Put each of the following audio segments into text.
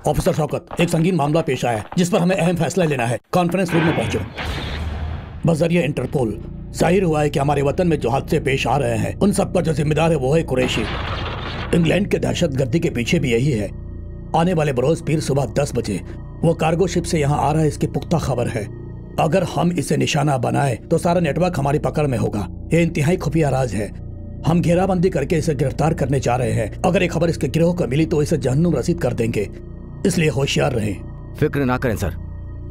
Officer Shaukat, एक संगीन मामला पेश आया है जिस पर हमें अहम फैसला लेना है। कॉन्फ्रेंस रूम में पहुंचो। बजरिए इंटरपोल जाहिर हुआ है कि हमारे वतन में जो हादसे पेश आ रहे हैं उन सब का जो जिम्मेदार है वो है कुरैशी। इंग्लैंड के दहशतगर्दी के पीछे भी यही है। आने वाले बरोज पीर सुबह 10 बजे वो कार्गो शिप से यहाँ आ रहा है, इसकी पुख्ता खबर है। अगर हम इसे निशाना बनाए तो सारा नेटवर्क हमारी पकड़ में होगा। ये इंतहाई खुफिया राज है। हम घेराबंदी करके इसे गिरफ्तार करने जा रहे हैं। अगर एक खबर इसके गिरोह को मिली तो इसे जहन्नुम रसीद कर देंगे, इसलिए होशियार रहें। फिक्र ना करें सर,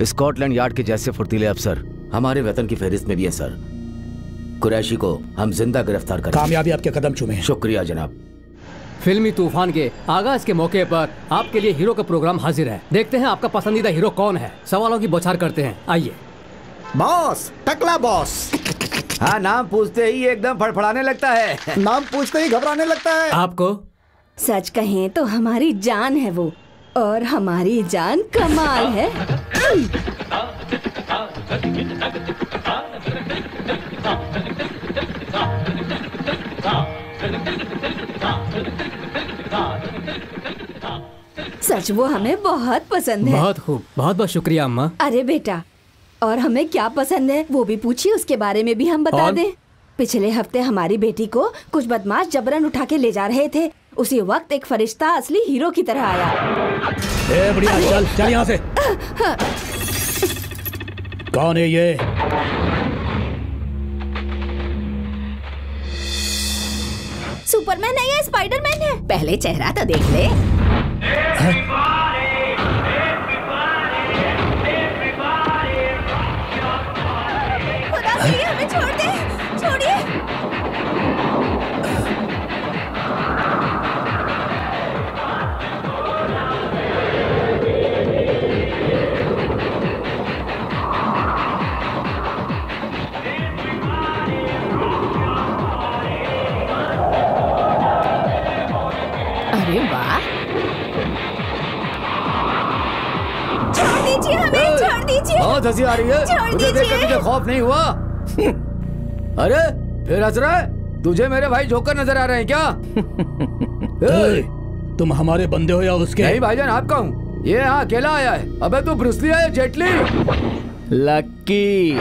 स्कॉटलैंड यार्ड के जैसे फुर्तीले अफसर हमारे वेतन की फहरिस्त में भी है सर। कुरैशी को हम जिंदा गिरफ्तार करेंगे। कामयाबी आपके कदम चूमे। शुक्रिया जनाब। फिल्मी तूफान के आगाज के मौके पर आपके लिए हीरो का प्रोग्राम हाजिर है। देखते हैं आपका पसंदीदा हीरो कौन है। सवालों की बौछार करते हैं। आइए। बॉस, टकला बॉस। हाँ, नाम पूछते ही एकदम फड़फड़ाने लगता है। नाम पूछते ही घबराने लगता है। आपको सच कहें तो हमारी जान है वो, और हमारी जान कमाल है। सच वो हमें बहुत पसंद है। बहुत खूब, बहुत बहुत शुक्रिया अम्मा। अरे बेटा, और हमें क्या पसंद है वो भी पूछिए, उसके बारे में भी हम बता दें। पिछले हफ्ते हमारी बेटी को कुछ बदमाश जबरन उठा के ले जा रहे थे। उसी वक्त एक फरिश्ता असली हीरो की तरह आया। बढ़िया, चल चल यहाँ से। कौन है ये? सुपरमैन है या स्पाइडरमैन है? पहले चेहरा तो देख ले। खुदा से हमें छोड़ दे, छोड़िए। अरे वाह, छोड़ दीजिए हमें, छोड़ दीजिए। बहुत हंसी आ रही है। छोड़ मुझे देखकर दीजिए। तुझे खौफ नहीं हुआ? अरे फिर हंस रहा है? तुझे मेरे भाई जोकर नजर आ रहे हैं क्या? तुम हमारे बंदे हो या उसके? नहीं भाईजान, आपका हूँ। ये यहाँ अकेला आया है। अबे तू ब्रूस ली है या जेट ली? लक्की।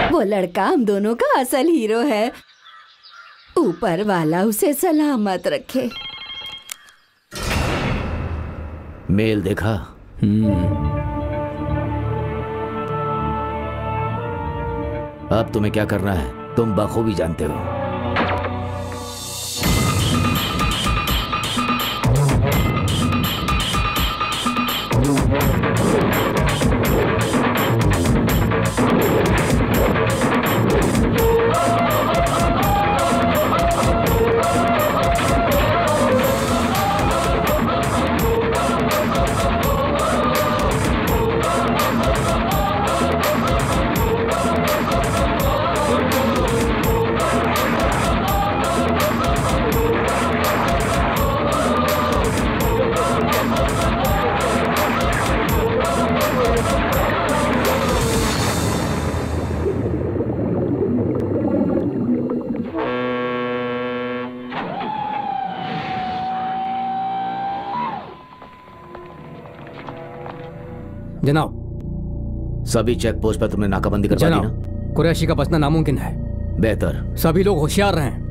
वो लड़का हम दोनों का असल हीरो है। ऊपर वाला उसे सलामत रखे। मेल देखा? अब तुम्हें क्या करना है तुम बखूबी जानते हो। जनाब, सभी चेक पोस्ट पर तुमने नाकाबंदी करवा दी ना? जनाब, कुरैशी का बचना नामुमकिन है। बेहतर। सभी लोग होशियार रहें।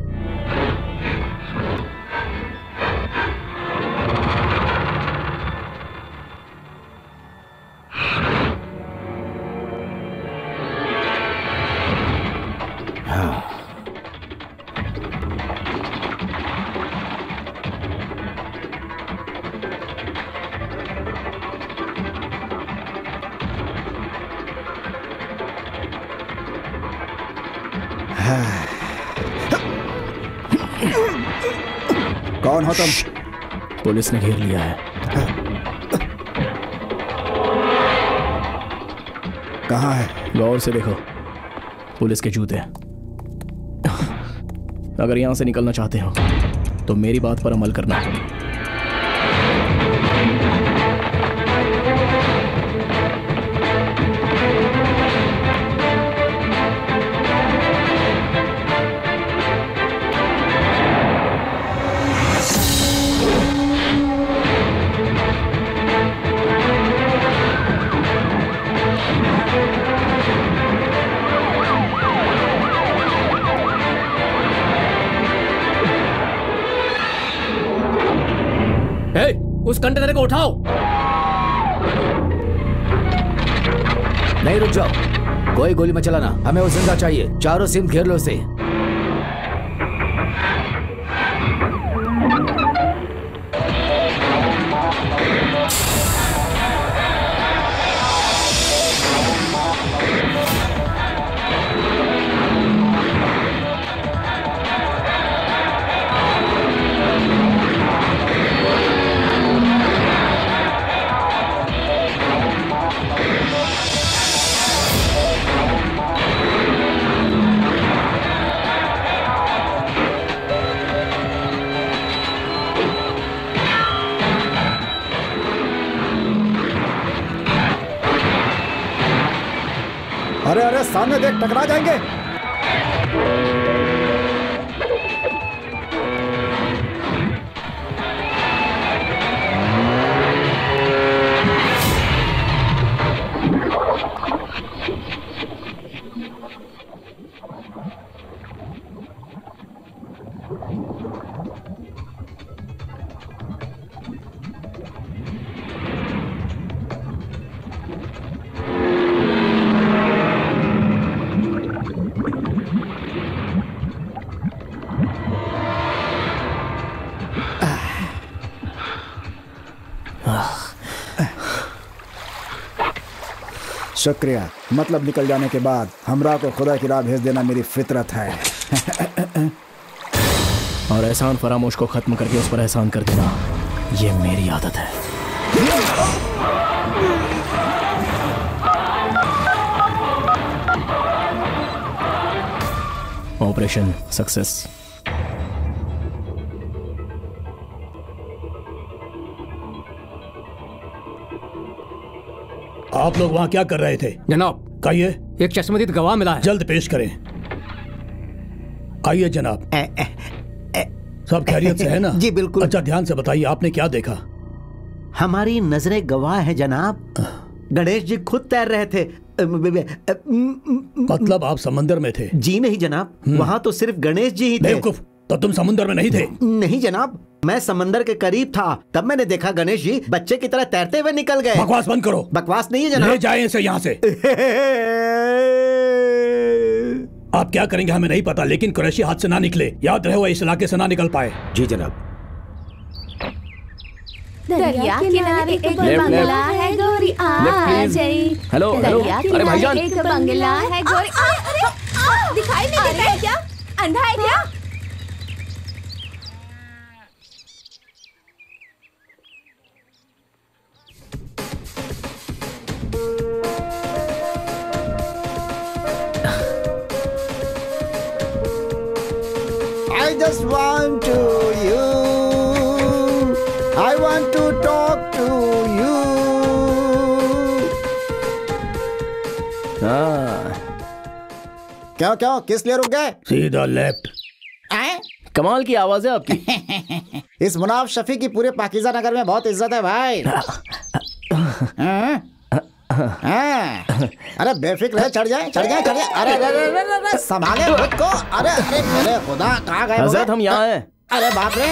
कौन हो तुम? पुलिस ने घेर लिया है। कहाँ है? गौर से देखो, पुलिस के जूते। अगर यहां से निकलना चाहते हो तो मेरी बात पर अमल करना। उस कंटेनर को उठाओ। नहीं, रुक जाओ, कोई गोली मत चलाना, हमें वो जिंदा चाहिए। चारों सिम घेर लो उसे। अरे अरे सामने देख, टकरा जाएंगे। शुक्रिया। मतलब निकल जाने के बाद हमरा को खुदा की राह भेज देना मेरी फितरत है। और एहसान फरामोश को खत्म करके उस पर एहसान कर देना, ये मेरी आदत है। Operation success. आप लोग वहाँ क्या कर रहे थे? जनाब, कहिए। एक चश्मदीद गवाह मिला है। जल्द पेश करें। आइए जनाब। सब खैरियत से है ना? जी बिल्कुल। अच्छा, ध्यान से बताइए, आपने क्या देखा? हमारी नजरें गवाह है जनाब। गणेश जी खुद तैर रहे थे। मतलब आप समंदर में थे? जी नहीं जनाब, वहाँ तो सिर्फ गणेश जी ही थे। बेवकूफ, तो तुम समुद्र में नहीं थे? नहीं जनाब, मैं समंदर के करीब था, तब मैंने देखा गणेश जी बच्चे की तरह तैरते हुए निकल गए। बकवास बंद करो। बकवास नहीं है जनाब। ले जाएं इसे यहाँ से। आप क्या करेंगे हमें नहीं पता, लेकिन कुरैशी हाथ से ना निकले। याद रहे वो इस इलाके से ना निकल पाए। जी जनाब। दरिया किनारे एक बंगला है गोरी आ जाई। हेलो हेलो, अरे भाईजान, एक बंगला है गोरी। अरे दिखाई नहीं देता है क्या? अंधा है क्या? I just want to you. I want to talk to you. क्यों क्यों किस लिए रुक गए? सीधा लेफ्ट। कमाल की आवाज है आपकी। इस मुनाफ शफी की पूरे पाकीज़ा नगर में बहुत इज्जत है भाई। अरे बेफिक्र है, चढ़ जाए चढ़ जाए चढ़ जाए। अरे संभाले खुद को। अरे मेरे खुदा कहाँ गए? हजरत हम यहाँ हैं। अरे बाप रे,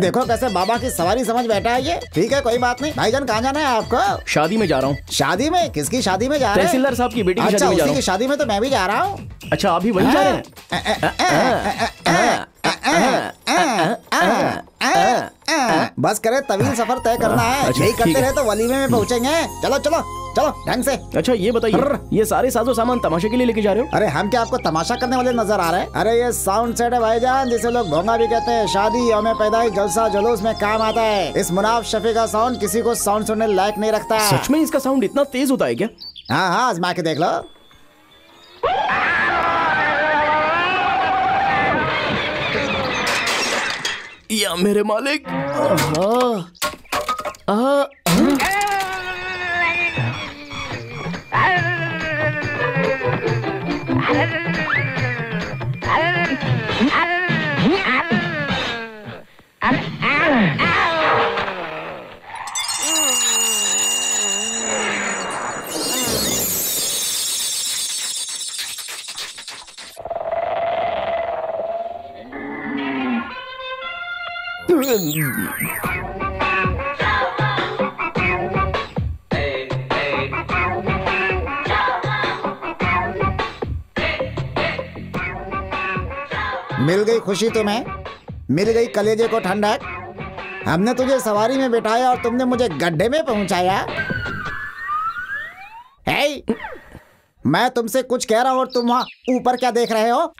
देखो कैसे बाबा की सवारी समझ बैठा है ये। ठीक है कोई बात नहीं। भाईजान कहाँ जाना है आपको? शादी में जा रहा हूँ। शादी में? किसकी शादी में जा रहे हैं? तहसीलदार साहब की बेटी की अच्छा, शादी में जा रहा उसी की हूँ। शादी में तो मैं भी जा रहा हूँ। अच्छा आप भी वहीं जा रहे हैं? बस करे तवील सफर तय करना है। अच्छा, यही ठीक करते है। रहे तो वलीमे में पहुँचेंगे। चलो चलो चलो ढंग से। अच्छा ये बताइए, ये सारे साजो सामान तमाशे के लिए लेके जा रहे हो? अरे हम क्या आपको तमाशा करने वाले नजर आ रहे हैं? अरे ये साउंड सेट है भाईजान, जिसे लोग भोंगा भी कहते हैं। शादी, यौम पैदाइश, जलसा जुलूस में काम आता है। इस मुनाफ शफी का साउंड किसी को साउंड सुनने लायक नहीं रखता। सच में इसका साउंड इतना तेज होता है क्या? हाँ हाँ आजमा के देख लो। या मेरे मालिक। मिल गई खुशी तुम्हें, मिल गई कलेजे को ठंडक। हमने तुझे सवारी में बिठाया और तुमने मुझे गड्ढे में पहुंचाया। हे, मैं तुमसे कुछ कह रहा हूँ और तुम वहाँ ऊपर क्या देख रहे हो?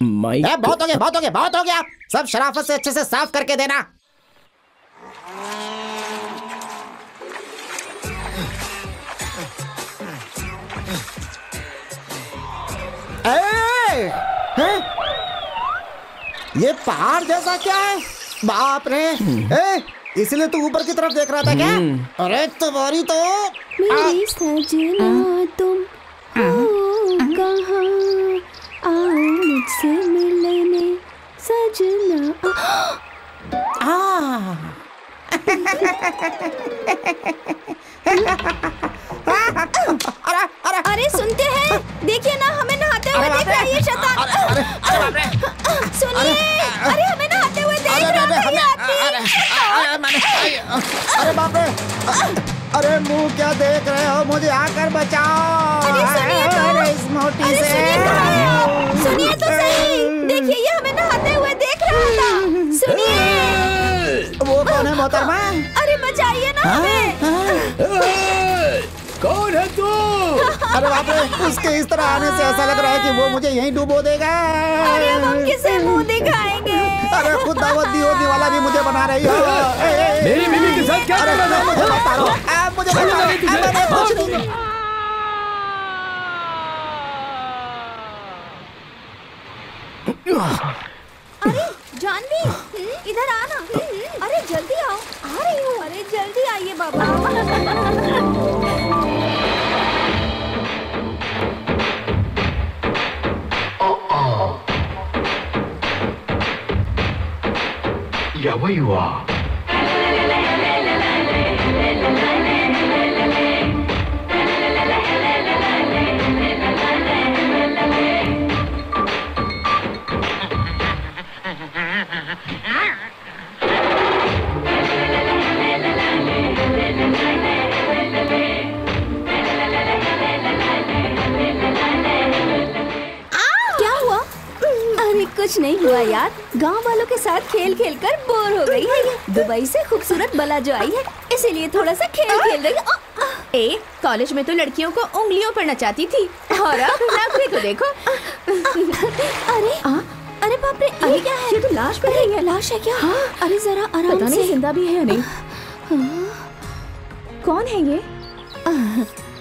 माइक। बहुत हो गया बहुत हो गया बहुत हो गया। सब शराफत से अच्छे से साफ करके देना। ये पहाड़ जैसा क्या है? बाप रे, इसलिए तू ऊपर की तरफ देख रहा था क्या? अरे तुम्हारी तो मेरी सजना तुम हो कहाँ, आओ मुझसे मिलने सजना। अरे सुनते हैं? देखिए ना, हमें नहाते हुए देख रहा है ये शैतान। सुनिए, अरे हमें नहाते हुए देख रहा है ये आदमी। अरे बाप रे, अरे मुंह क्या देख रहे हो? मुझे आकर बचाओ। अरे सुनिए तो, इस मोटी अरे से। सुनिए कहाँ है आप? सुनिए तो सही, देखिए ये हमें नहाते हुए देख रहा था। सुनिए। वो कौन है मोहतरमा? अरे बचाइए ना हमें। कौन है तू? अरे बाप रे, उसके इस तरह आने से ऐसा लग रहा है कि वो मुझे यहीं डुबो देगा। अरे अब हम किसे मुंह दिखाएंगे? अरे खुद दावत दी होने वाला भी मुझे बना रही हो। मेरी बीवी के साथ क्या कर रहा है? मुझे बता दो, आप मुझे बता दो। मैंने कुछ नहीं। अरे जानवी, इधर आना। अरे जल्दी आओ। आ रही हूँ। अरे जल्दी आइए बाबा। Yeah, where you are? नहीं हुआ यार, गांव वालों के साथ खेल खेल कर बोर हो गई है ये। दुबई से खूबसूरत बला जो आई है, इसीलिए थोड़ा सा खेल खेल रही है। कॉलेज में तो लड़कियों को उंगलियों पर नचाती थी और अब नखरे तो देखो। अरे बाप रे, ये क्या है? ये तो लाश पे है। लाश है क्या? हाँ। अरे जरा आराम से। पता नहीं जिंदा भी है या नहीं। कौन है ये?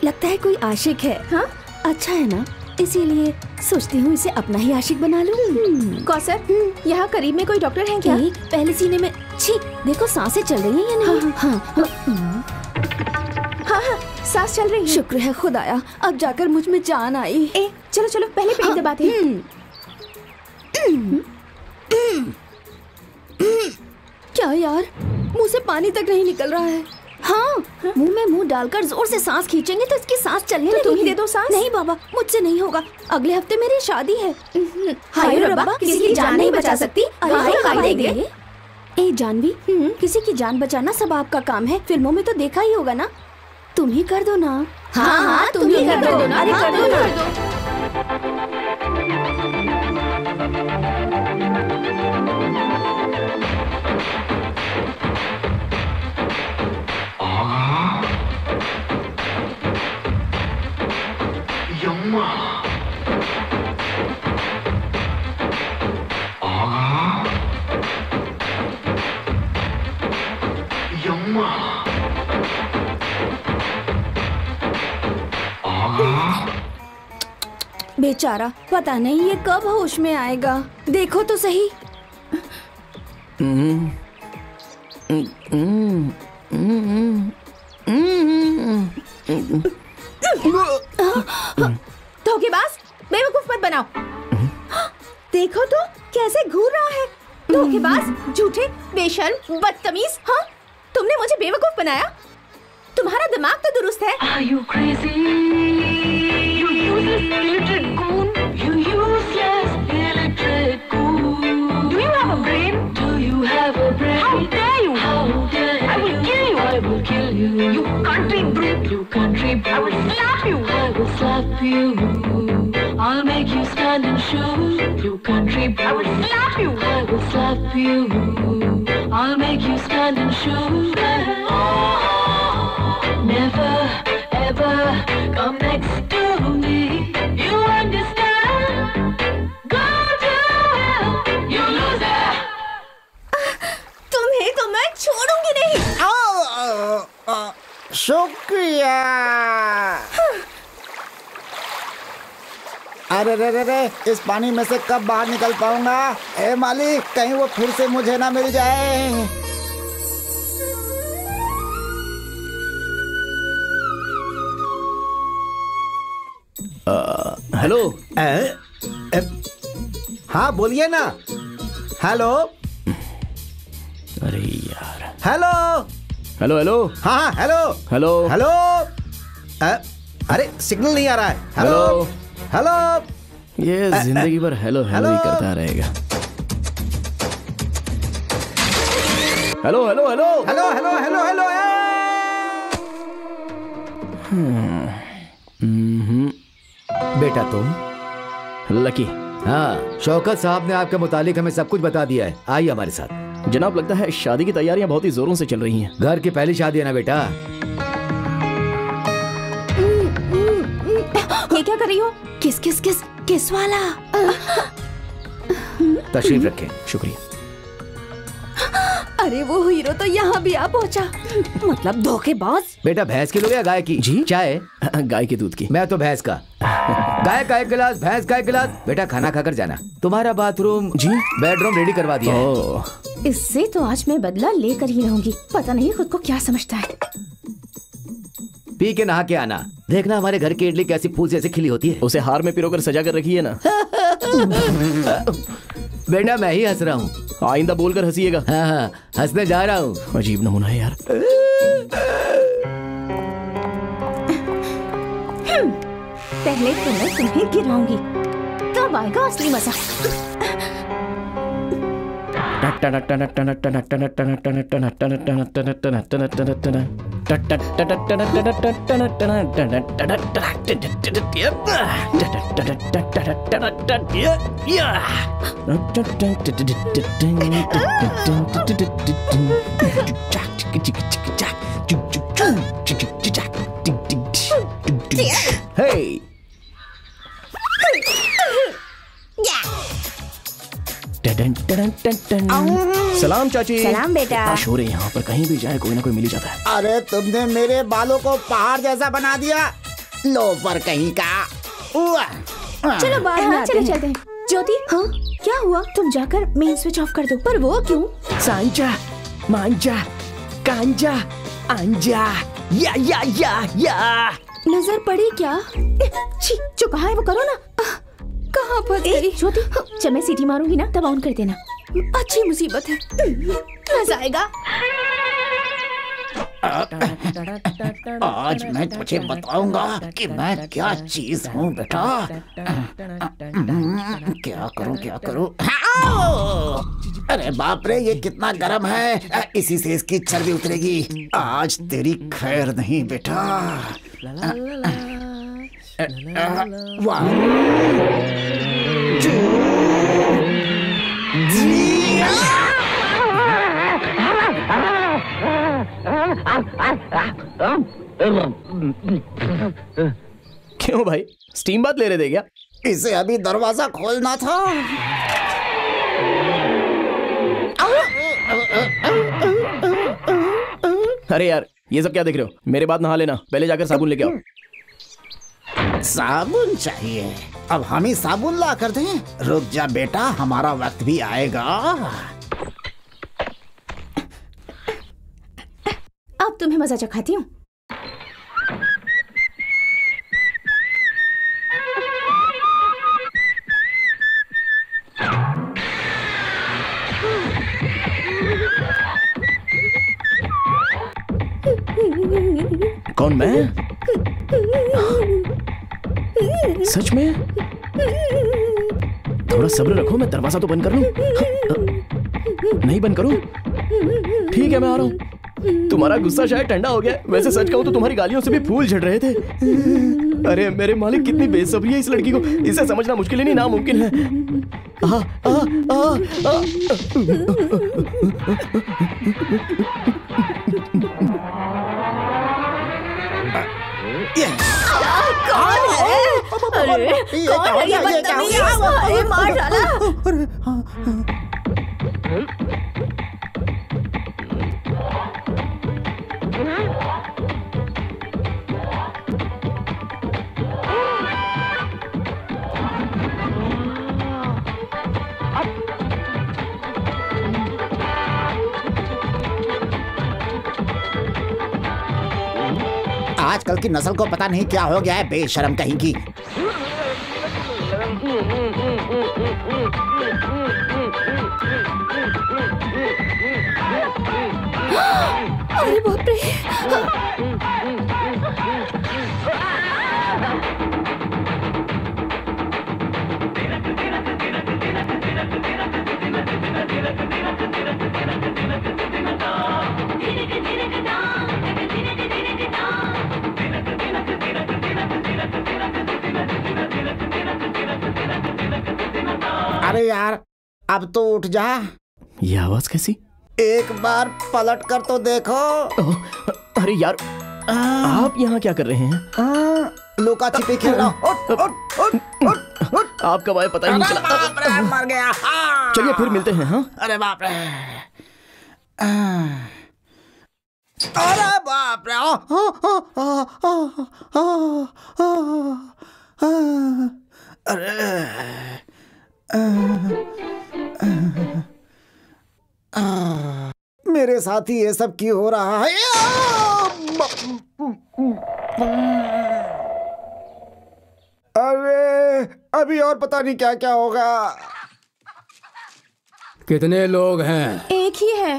लगता है कोई आशिक है। हाँ अच्छा है ना, इसीलिए सोचती हूँ इसे अपना ही आशिक बना लूं। कौसर, यहाँ करीब में कोई डॉक्टर है क्या? पहले सीने में छी, देखो सांसें चल रही हैं या नहीं? हाँ, सांस चल रही है। शुक्र है खुदाया, अब जाकर मुझ में जान आई। चलो चलो पहले पेट दबाते हैं। क्या यार, मुंह से पानी तक नहीं निकल रहा है। हाँ, मुंह में मुंह डालकर जोर से सांस खींचेंगे तो इसकी सांस चलने लगेगी। तुम ही दे दो सांस। नहीं बाबा, मुझसे नहीं होगा। अगले हफ्ते मेरी शादी है। हाय रब्बा, किसी की जान नहीं बचा सकती। ए जानवी, किसी की जान बचाना सब आपका काम है। फिल्मों में तो देखा ही होगा ना। तुम ही कर दो ना। हाँ, तुम ही कर दो ना। अरे कर दो ना। बेचारा, पता नहीं ये कब होश में आएगा। देखो तो सही। धोखेबाज, बेवकूफ मत बनाओ। देखो तो कैसे घूर रहा है। धोखेबाज, झूठे, बेशर्म, बदतमीज। हाँ, तुमने मुझे बेवकूफ बनाया। तुम्हारा दिमाग तो दुरुस्त है। Are you crazy? You useless illiterate goon. You useless illiterate goon. Do you have a brain? Do you have a brain? How dare you? How dare you? I will kill you. I will kill you. You country brute. You country brute. I will slap you. I will slap you. I'll make you stand and shoot. You country brute. I will slap you. I will slap you. I'll make you stand and shoot. Never ever come next to me. You understand? Go to hell, you loser. तुम्हें तो मैं छोड़ूंगी नहीं। शुक्रिया। अरे रे रे रे, इस पानी में से कब बाहर निकल पाऊंगा? ए मालिक, कहीं वो फिर से मुझे ना मिल जाए। हेलो। हाँ बोलिए ना। हेलो। अरे यार। Hello hello hello. हाँ हेलो हेलो हेलो। अरे सिग्नल नहीं आ रहा है। Hello hello. ये जिंदगी भर हेलो हेलो ही करता रहेगा। Hello hello hello hello hello hello hello. बेटा तुम? लकी। हाँ, शौकत साहब ने आपके मुतालिक हमें सब कुछ बता दिया है। आइए हमारे साथ। जनाब, लगता है शादी की तैयारियां बहुत ही जोरों से चल रही हैं। घर की पहली शादी है ना बेटा? ये क्या कर रही हो? किस किस किस किस वाला? तशरीफ रखें। शुक्रिया। अरे वो हीरो तो यहाँ भी आ पहुँचा। मतलब धोखेबाज। बेटा, भैंस की लोगे या गाय की? जी? चाय? गाय के दूध की। मैं तो भैंस का। गाय का 1 गिलास, भैंस का 1 गिलास। बेटा खाना खाकर जाना। तुम्हारा बाथरूम जी बेडरूम रेडी करवा दिया है। इससे तो आज मैं बदला लेकर ही रहूंगी। पता नहीं खुद को क्या समझता है। पी के नहा के आना। देखना हमारे घर की इडली कैसी फूल जैसे खिली होती है। उसे हार में पिरोकर सजा कर रखी है ना। बेटा मैं ही हंस रहा हूँ। आइंदा बोलकर हंसीएगा। हाँ हाँ, हंसने जा रहा हूँ। अजीब नमूना है यार। पहले तो मैं तुम्हें गिराऊंगी, तब आएगा असली मजा। Hey! सलाम चाची। सलाम बेटा। इतना शोर है यहाँ पर, कहीं भी जाए कोई ना कोई मिल ही जाता है। अरे तुमने मेरे बालों को पहाड़ जैसा बना दिया, लोफर कहीं का। चलो बाहर में चले चलते हैं। ज्योति, हाँ क्या हुआ? तुम जाकर मेन स्विच ऑफ कर दो। पर वो क्यों? सांजा, मांजा, कांजा, आंजा, या। नजर पड़ी क्या? छी, जो कहा है वो करो ना। कहाँ फंस गई? ज्योति, जब मैं सीटी मारूंगी ना तब ऑन कर देना। अच्छी मुसीबत है, मजा आएगा। आज मैं तुझे बताऊंगा कि मैं क्या चीज हूँ बेटा। क्या करूँ? अरे बाप रे, ये कितना गर्म है, इसी से इसकी चर्बी उतरेगी। आज तेरी खैर नहीं बेटा। क्यों भाई, स्टीम बात ले रहे थे क्या? इसे अभी दरवाजा खोलना था। अरे यार, ये सब क्या देख रहे हो? मेरे बाद नहा लेना, पहले जाकर साबुन लेके आओ। साबुन चाहिए? अब हम ही साबुन ला कर दें? रुक जा बेटा, हमारा वक्त भी आएगा। अब तुम्हें मजा चखाती हूँ। कौन, मैं? सच में? थोड़ा सब्र रखो, मैं दरवाजा तो बंद कर लूं। नहीं बंद करूं? ठीक है, मैं आ रहा हूं। तुम्हारा गुस्सा शायद ठंडा हो गया। वैसे सच कहूं तो तुम्हारी गालियों से भी फूल झड़ रहे थे। अरे मेरे मालिक, कितनी बेसब्री है इस लड़की को, इसे समझना मुश्किल ही नहीं नामुमकिन है। कौन है? अरे कौन है ये बदतमीज? अरे मार डाला। आजकल की नस्ल को पता नहीं क्या हो गया है, बेशरम कहीं की। अरे बाप रे। अरे यार, अब तो उठ जा। ये आवाज कैसी? एक बार पलट कर तो देखो। अरे यार, आप यहाँ क्या कर रहे हैं? लुका छिपी खेल रहा हूँ। आप कब आए पता ही नहीं चला। बाप रे, मर गया। चलिए फिर मिलते हैं। हाँ, अरे बाप रे, अरे बाप रे, मेरे साथ ही ये सब क्यों हो रहा है? अरे अभी और पता नहीं क्या क्या होगा। कितने लोग हैं? एक ही है।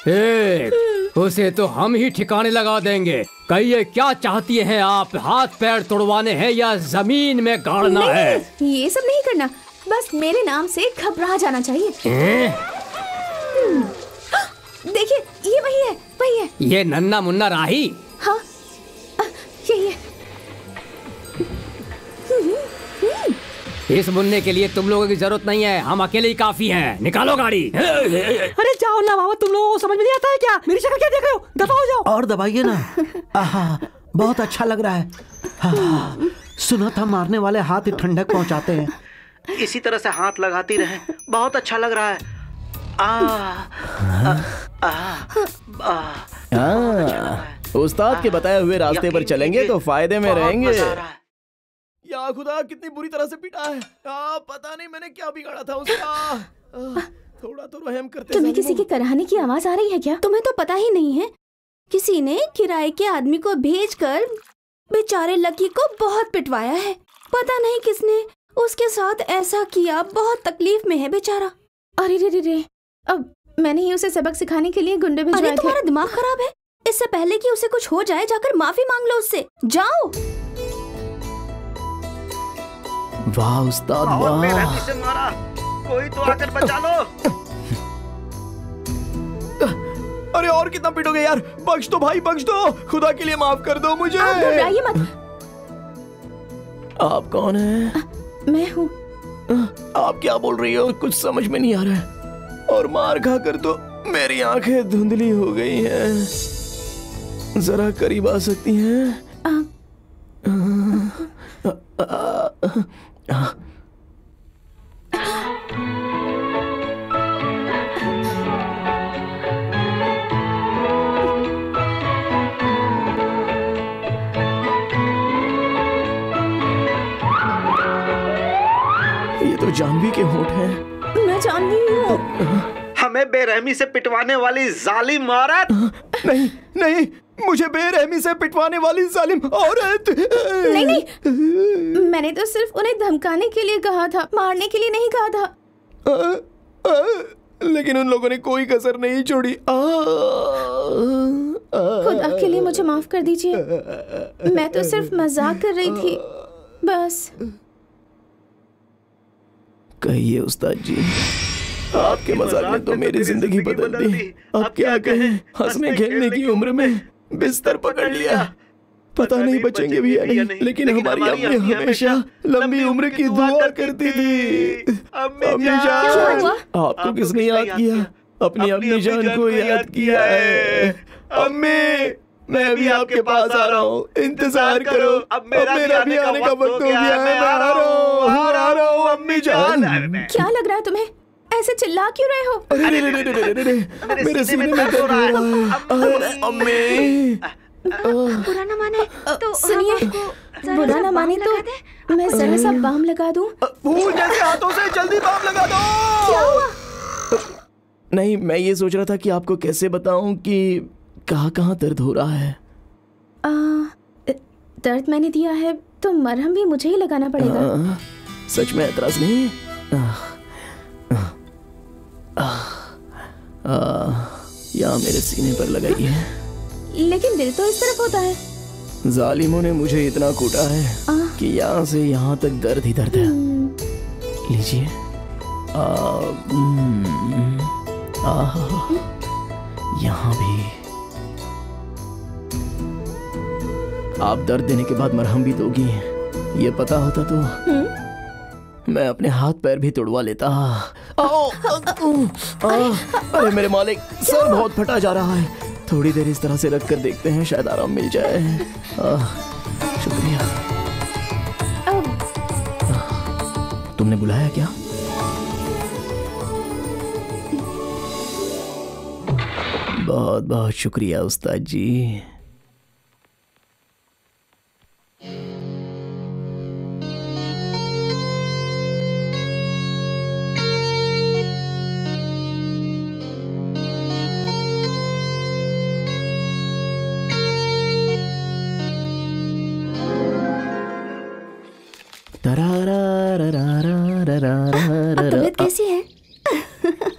एक। उसे तो हम ही ठिकाने लगा देंगे। कहिए क्या चाहती हैं आप? हाथ पैर तोड़वाने हैं या जमीन में गाड़ना है? ये सब नहीं करना, बस मेरे नाम से घबरा जाना चाहिए। देखिए, ये वही है वही है। ये नन्ना मुन्ना राही? हाँ यही है। इस मुन्ने के लिए तुम लोगों की जरूरत नहीं है, हम अकेले ही काफी हैं। निकालो गाड़ी। अरे जाओ ना बाबा, तुम लोगों को समझ में नहीं आता है क्या? मेरी शक्ल क्या देख रहे हो? दफा हो जाओ। और दबाइए ना। आहा, बहुत अच्छा लग रहा है। हाँ, सुना था मारने वाले हाथ ही ठंडक पहुंचाते हैं। इसी तरह से हाथ लगाती रहे, बहुत अच्छा लग रहा है। उस्ताद के बताए हुए रास्ते पर चलेंगे तो फायदे में रहेंगे। या खुदा, कितनी बुरी तरह से पीटा है। पता नहीं मैंने क्या बिगाड़ा था उसका। थोड़ा तो रहम करते। तुम्हें किसी के कराहने की आवाज आ रही है क्या? तुम्हें तो पता ही नहीं है, किसी ने किराए के आदमी को भेजकर बेचारे लकी को बहुत पिटवाया है। पता नहीं किसने उसके साथ ऐसा किया, बहुत तकलीफ में है बेचारा। अरे रे रे रे, अब मैंने ही उसे सबक सिखाने के लिए गुंडे भिजवाए थे। अरे तुम्हारा दिमाग खराब है? इससे पहले कि उसे कुछ हो जाए जाकर माफी मांग लो उससे। जाओ। वाह उस्ताद वाह। से मारा, कोई तो आकर बचा लो। अरे और कितना पीटोगे यार? बख्श दो भाई, बख्श दो, खुदा के लिए माफ कर दो मुझे। आप घबराइए मत। आप कौन हैं? मैं हूँ। आप क्या बोल रही हो? कुछ समझ में नहीं आ रहा है। और मार खा कर तो मेरी आंखें धुंधली हो गई हैं। जरा करीब आ सकती हैं? ये तो जानवी के होंठ हैं। मैं जानवी हूँ। हमें बेरहमी से पिटवाने वाली जालिम औरत। नहीं नहीं, मुझे बेरहमी से पिटवाने वाली जालिम औरत। नहीं नहीं, मैंने तो सिर्फ उन्हें धमकाने के लिए कहा था, मारने के लिए नहीं कहा था। लेकिन उन लोगों ने कोई कसर नहीं छोड़ी। खुदा के लिए मुझे माफ कर दीजिए, मैं तो सिर्फ मजाक कर रही थी बस। कहिए उस्ताद जी, आपके मजाक ने तो मेरी जिंदगी बदल दी। अब क्या कहें, हंसने खेलने की उम्र में बिस्तर पकड़ लिया। पता नहीं बचेंगे भी या नहीं, लेकिन हमारी अम्मी हमेशा लंबी उम्र की दुआ करती थी। अम्मी जान, आपको किसने याद किया? अपनी अम्मी जान को याद किया है। अम्मी, मैं भी आपके पास आ रहा हूँ, इंतजार करो। अब मेरा भी आने का वक्त हो गया है। मैं आ रहा हूँ अम्मी जान। क्या लग रहा है तुम्हें? ऐसे चिल्ला क्यों रहे हो? अरे मेरे सीने में दर्द हो रहा है। अम्मी, बुरा न माने तो सुनिए, बुरा न माने तो मैं जरा सा बाम लगा दूं। फूल जैसे हाथों से जल्दी बाम लगा दो। क्या हुआ? नहीं, मैं ये सोच रहा था कि आपको कैसे बताऊं कि कहाँ दर्द हो रहा है। दर्द मैंने दिया है तो मरहम भी मुझे ही लगाना पड़ेगा। सच में ऐतराज नहीं? यहाँ मेरे सीने पर लगाई है। लेकिन दिल तो इस तरफ होता है। जालिमों ने मुझे इतना कूटा है कि यहाँ से यहाँ तक दर्द ही दर्द है। लीजिए। यहाँ भी। आप दर्द देने के बाद मरहम भी दोगी, ये पता होता तो मैं अपने हाथ पैर भी तुड़वा लेता। अरे मेरे मालिक, सर बहुत फटा जा रहा है। थोड़ी देर इस तरह से रख कर देखते हैं, शायद आराम मिल जाए। शुक्रिया। तुमने बुलाया क्या? बहुत बहुत शुक्रिया उस्ताद जी। तबीयत कैसी है?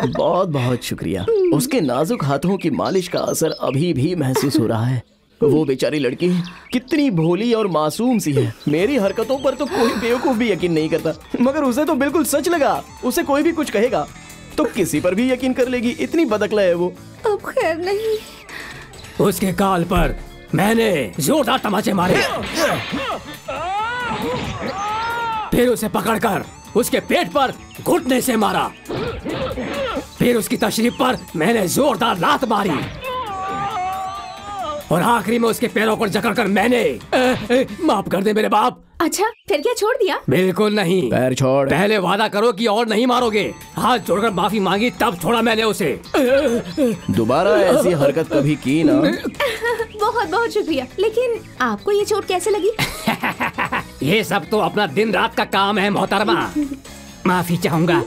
बहुत बहुत शुक्रिया। उसके नाजुक हाथों की मालिश का असर अभी भी महसूस हो रहा है। वो बेचारी लड़की कितनी भोली और मासूम सी है। मेरी हरकतों पर तो कोई बेवकूफ भी यकीन नहीं करता, मगर उसे तो बिल्कुल सच लगा। उसे कोई भी कुछ कहेगा तो किसी पर भी यकीन कर लेगी। इतनी बदअक्ल है वो। अब खैर नहीं, उसके गाल पर मैंने जोरदार तमाचे मारे, फिर उसे पकड़कर उसके पेट पर घुटने से मारा, फिर उसकी तशरीफ पर मैंने जोरदार लात मारी और आखिरी में उसके पैरों पर जकड़कर मैंने माफ कर दे मेरे बाप। अच्छा, फिर क्या छोड़ दिया? बिल्कुल नहीं। पैर छोड़। पहले वादा करो कि और नहीं मारोगे। हाथ जोड़कर माफी मांगी तब छोड़ा मैंने उसे। दोबारा ऐसी हरकत कभी की ना। बहुत बहुत शुक्रिया, लेकिन आपको ये चोट कैसे लगी? ये सब तो अपना दिन रात का काम है मोहतरमा। माफी चाहूंगा,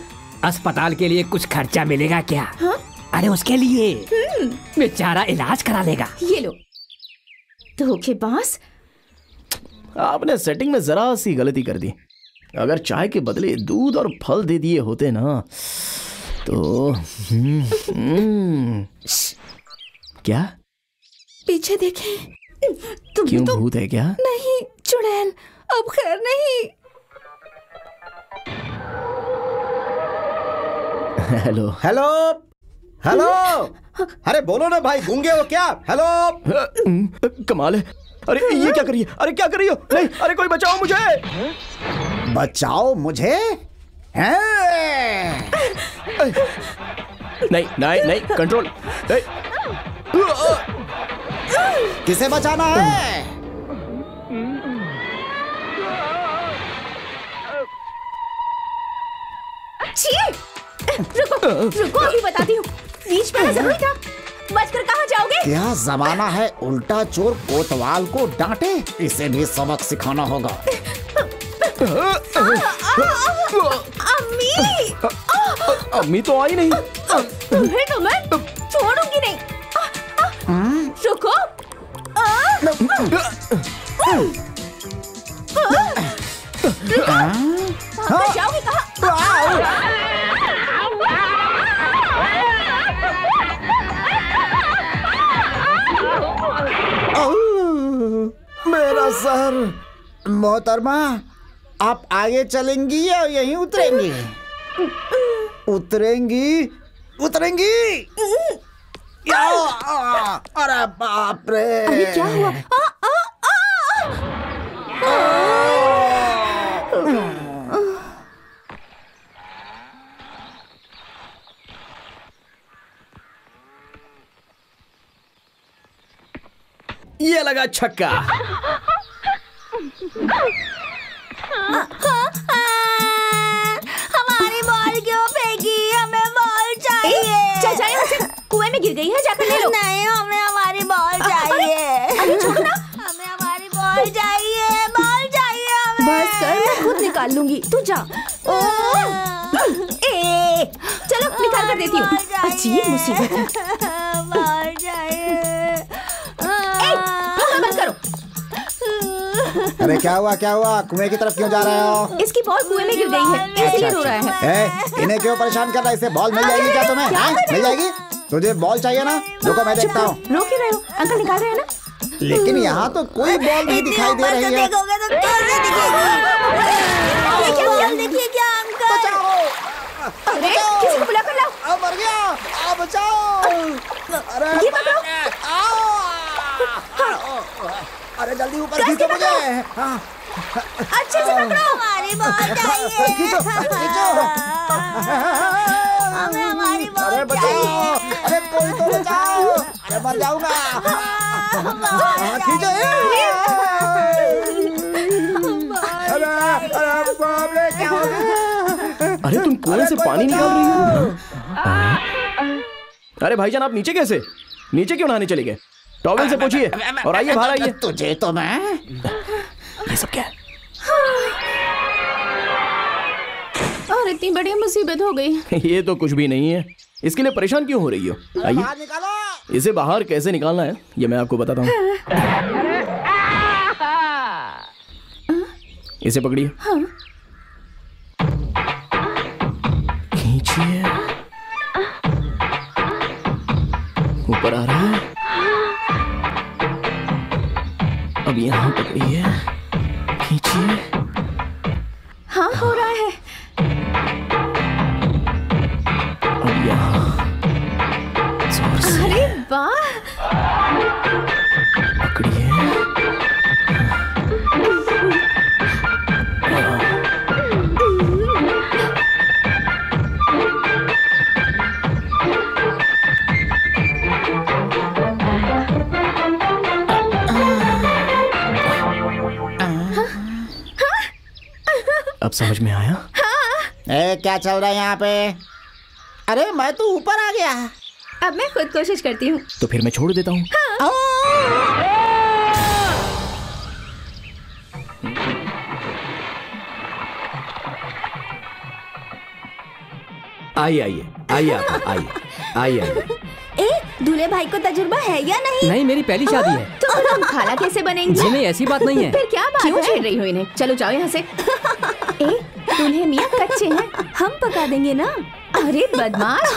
अस्पताल के लिए कुछ खर्चा मिलेगा क्या? हाँ? अरे उसके लिए बेचारा इलाज करा लेगा। ये लो। धोखेबाज। आपने सेटिंग में जरा सी गलती कर दी। अगर चाय के बदले दूध और फल दे दिए होते ना तो क्या? पीछे देखें। क्यों भूत है क्या? नहीं चुड़ैल, अब खैर नहीं। Hello hello hello. अरे बोलो ना भाई, गूंगे हो क्या? हेलो। कमाल है। अरे ये क्या करिए? अरे क्या कर रही हो? नहीं, अरे कोई बचाओ मुझे। बचाओ मुझे? नहीं नहीं नहीं, कंट्रोल। किसे बचाना है? रुको रुको, अभी बताती हूँ। बीच में जरूरी था। बचकर कहाँ जाओगे? क्या जमाना है, उल्टा चोर कोतवाल को डांटे। इसे भी सबक सिखाना होगा। अम्मी। अम्मी तो आई नहीं। तुम्हें तो मैं छोड़ूंगी नहीं। रुको। जाओगे कहाँ? मेरा सर। मोहतरमा, आप आगे चलेंगी या यहीं उतरेंगी? उतरेंगी उतरेंगी। अरे बाप रे, अरे क्या हुआ? ये लगा छक्का। हमारी बॉल क्यों फेंकी? हमें बॉल चाहिए। कुएं में गिर गई है, जाकर ले लो। नहीं, हमें हमारी बॉल चाहिए। अरे छोड़ना, हमें हमारी बॉल चाहिए। बॉल चाहिए हमें। बस कर, मैं खुद निकाल लूंगी, तू जा। चलो निकाल कर देती हूँ। अजीब मुसीबत है। बॉल चाहिए। बंद करो। अरे क्या हुआ क्या हुआ? कुएं की तरफ क्यों जा रहे हो? इसकी बॉल कुएं में गिर गई है, इसलिए रो रहा है। इन्हें क्यों परेशान कर रहा है? इसे बॉल मिल जाएगी क्या तुम्हें? मिल जाएगी। तुझे बॉल चाहिए ना? रुको मैं देखता हूँ। रो क्यों रहे हो? अंकल निकाल रहे हैं ना? लेकिन यहाँ तो कोई बॉल नहीं दिखाई दे रही है। देखोगे तो कैसे दिखेगी? देखिए क्या अंकल। बचाओ। अरे किसी को बुला कर लाओ। मर गया। बचाओ। अरे ये पकड़ो। अरे जल्दी ऊपर खींचो मुझे। अच्छे से पकड़ो। हमारी बॉल चाहिए। खींचो खींचो। हमें हमारी बॉल अरे बचाओ। अरे कोई तो बचाओ। अरे मर जाऊंगा। खींचो। अरे बाप रे, क्या हो गया? अरे तुम कुएं से पानी निकाल रही हो? अरे भाईजान, आप नीचे कैसे? नीचे क्यों नहाने चले गए? टॉवेल से पूछिए और आइए बाहर आइए। तुझे तो मैं। ये सब क्या है? और इतनी बड़ी मुसीबत हो गई। ये तो कुछ भी नहीं है। इसके लिए परेशान क्यों हो रही हो? आइए, इसे बाहर कैसे निकालना है ये मैं आपको बताता हूँ। इसे पकड़िए। खींचिए। ऊपर आ रहा है। अब यहाँ पकड़िए। खींचिए। हाँ, हो रहा है। अब यहाँ जोर से। अरे वाह। अब समझ में आया? क्या चल रहा है यहाँ पे? अरे मैं तो ऊपर आ गया। अब मैं खुद कोशिश करती हूँ। तो फिर मैं छोड़ देता हूँ। आइए आइए आइए आप आइए आइए आइए। दूल्हे भाई को तजुर्बा है या नहीं? नहीं, मेरी पहली शादी है। तो फिर हम खाला कैसे बनेंगे? जी नहीं, ऐसी बात नहीं है। फिर क्या बात क्यों छेड़ रही हो इन्हें? चलो जाओ यहाँ से। दूल्हे मियाँ कच्चे हैं, हम पका देंगे ना। अरे बदमाश।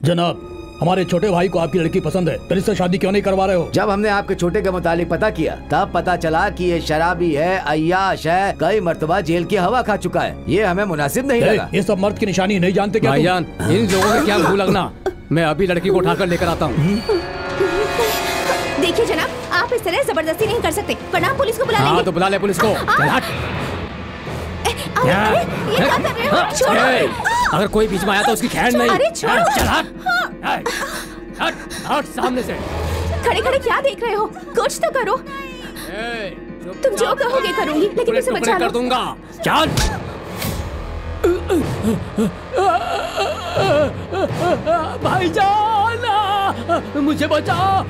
जनाब, हमारे छोटे भाई को आपकी लड़की पसंद है, फिर इससे शादी क्यों नहीं करवा रहे हो? जब हमने आपके छोटे के मुतालिक पता किया तब पता चला कि ये शराबी है, अय्याश है, कई मर्तबा जेल की हवा खा चुका है। ये हमें मुनासिब नहीं लगा। ये सब मर्द की निशानी नहीं जानते क्या? भाईजान, इन लोगों में क्या मुंह लगना। मैं अभी लड़की को उठाकर लेकर आता हूँ। देखिए जनाब, आप इस तरह जबरदस्ती नहीं कर सकते, वरना पुलिस को बुला लेंगे। हाँ तो बुला ले पुलिस को। ये क्या कर रहे हो? छोड़ो। अगर कोई बीच में आया तो उसकी खैर नहीं। अरे छोड़ो। चल हट। हट सामने से। खड़े खड़े क्या देख रहे हो? कुछ तो करो। तुम जो कहोगे करूंगी, लेकिन इसे बचा लो। कर दूंगा। चल। भाईजान, मुझे बचाओ।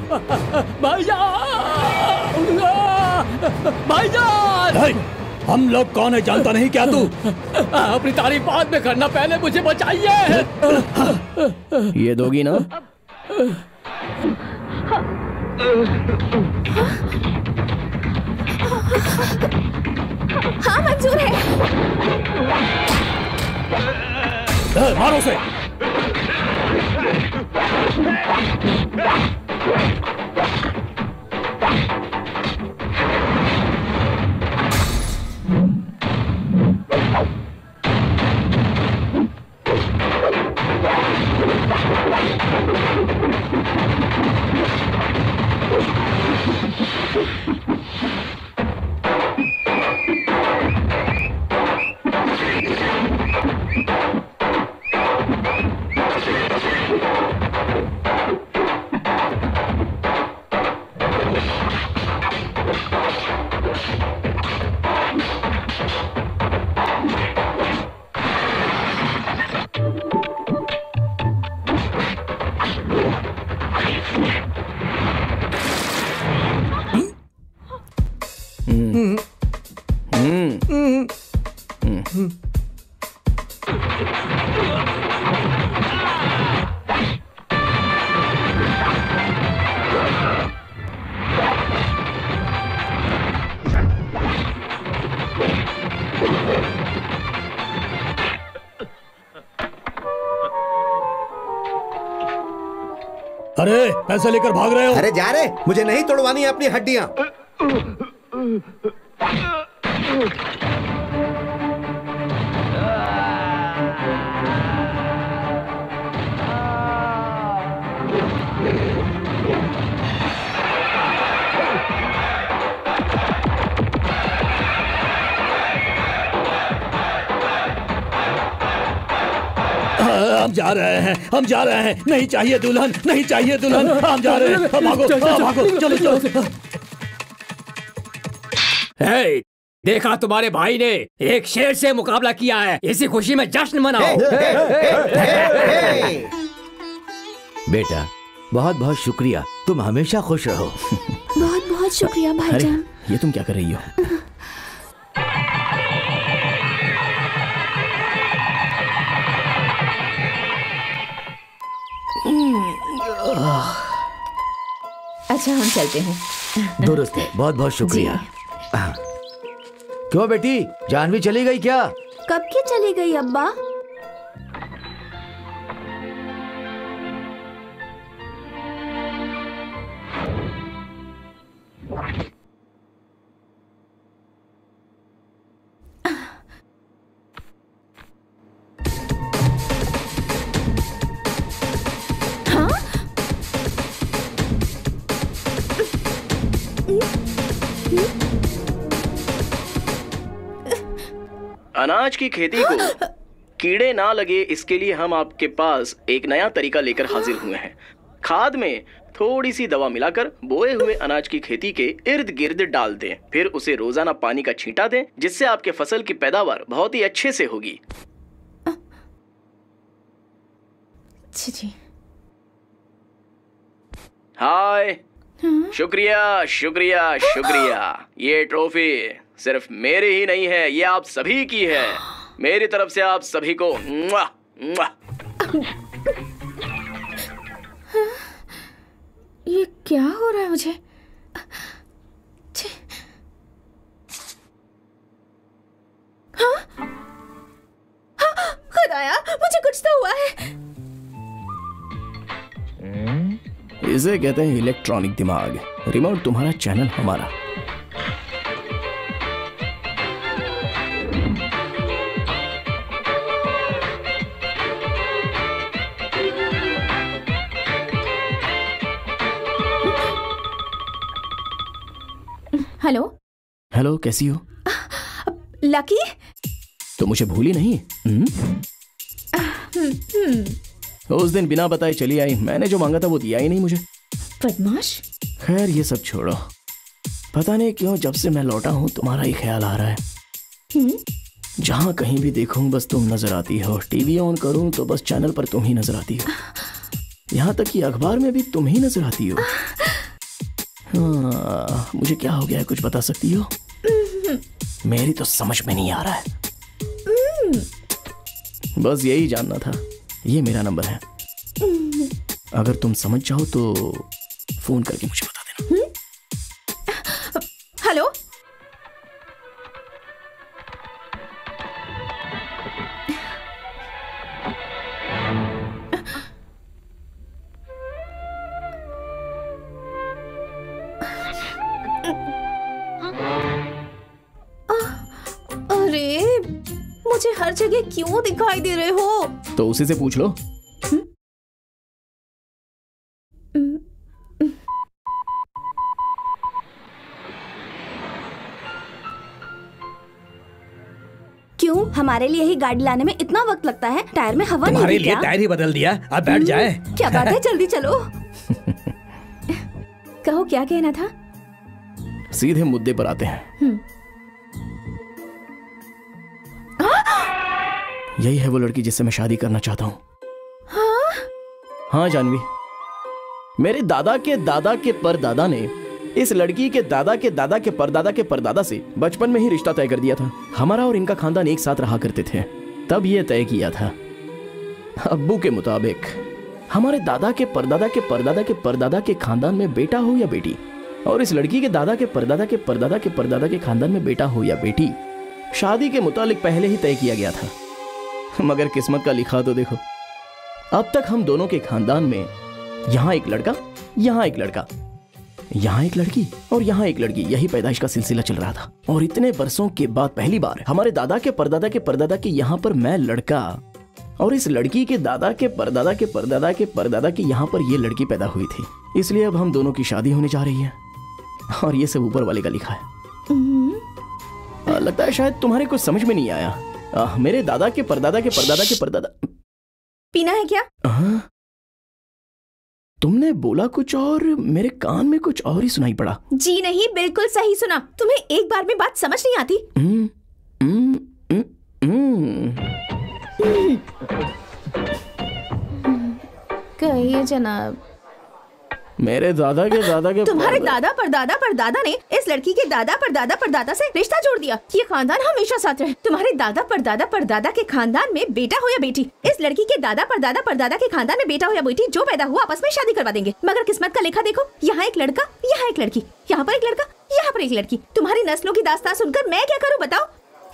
भाईजान, भाईजान। हम लोग कौन है जानता नहीं क्या तू? अपनी तारीफ बाद में करना, पहले मुझे बचाइए। ये दोगी ना? हाँ मंजूर है। मारो उसे। अरे पैसे लेकर भाग रहे हो? अरे जा रे, मुझे नहीं तोड़वानी है अपनी हड्डियां। हम जा रहे हैं, हम जा रहे हैं। नहीं चाहिए दुल्हन, नहीं चाहिए दुल्हन। हम जा रहे हैं। भागो, भागो, चलो चलो। हे, देखा तुम्हारे भाई ने एक शेर से मुकाबला किया है, इसी खुशी में जश्न मनाओ। बेटा बहुत बहुत शुक्रिया, तुम हमेशा खुश रहो। बहुत बहुत शुक्रिया भाईजान। ये तुम क्या कर रही हो? अच्छा हम चलते हैं। दुरुस्त है, बहुत बहुत शुक्रिया। क्यों बेटी, जानवी चली गई क्या? कब की चली गई अब्बा? अनाज की खेती को कीड़े ना लगे, इसके लिए हम आपके पास एक नया तरीका लेकर हाजिर हुए हैं। खाद में थोड़ी सी दवा मिलाकर बोए हुए अनाज की खेती के इर्द गिर्द डाल दें। फिर उसे रोजाना पानी का छींटा दें, जिससे आपके फसल की पैदावार बहुत ही अच्छे से होगी। जी। हाय, शुक्रिया शुक्रिया शुक्रिया। ये ट्रॉफी सिर्फ मेरी ही नहीं है, ये आप सभी की है। मेरी तरफ से आप सभी को मुआ, मुआ। ये क्या हो रहा है मुझे? हाँ? हाँ, खुदाया, मुझे कुछ तो हुआ है। इसे कहते हैं इलेक्ट्रॉनिक दिमाग। रिमोट तुम्हारा, चैनल हमारा। हेलो हेलो, कैसी हो? लकी? तो मुझे भूली नहीं? उस दिन बिना बताए चली आई, मैंने जो मांगा था वो दिया ही नहीं मुझे। बदमाश। खैर ये सब छोड़ो। पता नहीं क्यों जब से मैं लौटा हूँ तुम्हारा ही ख्याल आ रहा है। जहाँ कहीं भी देखूं बस तुम नजर आती हो। टीवी ऑन करूं तो बस चैनल पर तुम ही नजर आती हो। यहाँ तक कि अखबार में भी तुम ही नजर आती हो। हाँ, मुझे क्या हो गया है, कुछ बता सकती हो? मेरी तो समझ में नहीं आ रहा है। बस यही जानना था। ये मेरा नंबर है, अगर तुम समझ जाओ तो फोन करके मुझे बता देना। हेलो, अरे मुझे हर जगह क्यों दिखाई दे रहे हो? तो उसी से पूछ लो। क्यों हमारे लिए ही गाड़ी लाने में इतना वक्त लगता है? टायर में हवा नहीं तुम्हारे थी लिए क्या? टायर ही बदल दिया, अब बैठ जाए। क्या बात है, जल्दी चलो। कहो क्या कहना था? सीधे मुद्दे पर आते हैं। यही है वो लड़की जिससे मैं शादी करना चाहता हूँ। हाँ जानवी, मेरे दादा के परदादा ने इस लड़की के दादा के परदादा के परदादा से बचपन में ही रिश्ता तय कर दिया था। हमारा और इनका खानदान एक साथ रहा करते थे, तब ये तय किया था। अब्बू के मुताबिक हमारे दादा के परदादा के परदादा के परदादा के खानदान में बेटा हो या बेटी, और इस लड़की के दादा के परदादा के परदादा के परदादा के खानदान में बेटा हो या बेटी, शादी के मुतालिक पहले ही तय किया गया था। मगर किस्मत का लिखा तो देखो, अब तक हम दोनों के खानदान में यहाँ एक लड़का, यहाँ एक लड़का, यहाँ एक लड़की और यहाँ एक लड़की, यही पैदाइश का सिलसिला चल रहा था। और इतने बरसों के बाद पहली बार हमारे दादा के परदादा के परदादा के यहाँ पर मैं लड़का, और इस लड़की के दादा के परदादा के परदादा के परदादा के यहाँ पर ये लड़की पैदा हुई थी। इसलिए अब हम दोनों की शादी होने जा रही है, और ये सब ऊपर वाले का लिखा है। लगता है शायद तुम्हारे कुछ समझ में नहीं आया। मेरे दादा के परदादा के परदादा के परदादा। पीना है क्या? तुमने बोला कुछ और मेरे कान में कुछ और ही सुनाई पड़ा। जी नहीं, बिल्कुल सही सुना। तुम्हें एक बार में बात समझ नहीं आती? कहिए जनाब। मेरे दादा के तुम्हारे दादा परदादा ने इस लड़की के दादा परदादा से रिश्ता जोड़ दिया। ये खानदान हमेशा साथ रहे। तुम्हारे दादा परदादा के खानदान में बेटा हो या बेटी, इस लड़की के दादा परदादा के खानदान में बेटा हो या बेटी, जो पैदा हुआ आपस में शादी करवा देंगे। मगर किस्मत का लेखा देखो, यहाँ एक लड़का, यहाँ एक लड़की, यहाँ पर एक लड़का, यहाँ पर एक लड़की। तुम्हारी नस्लों की दास्तान सुनकर मैं क्या करूँ बताओ?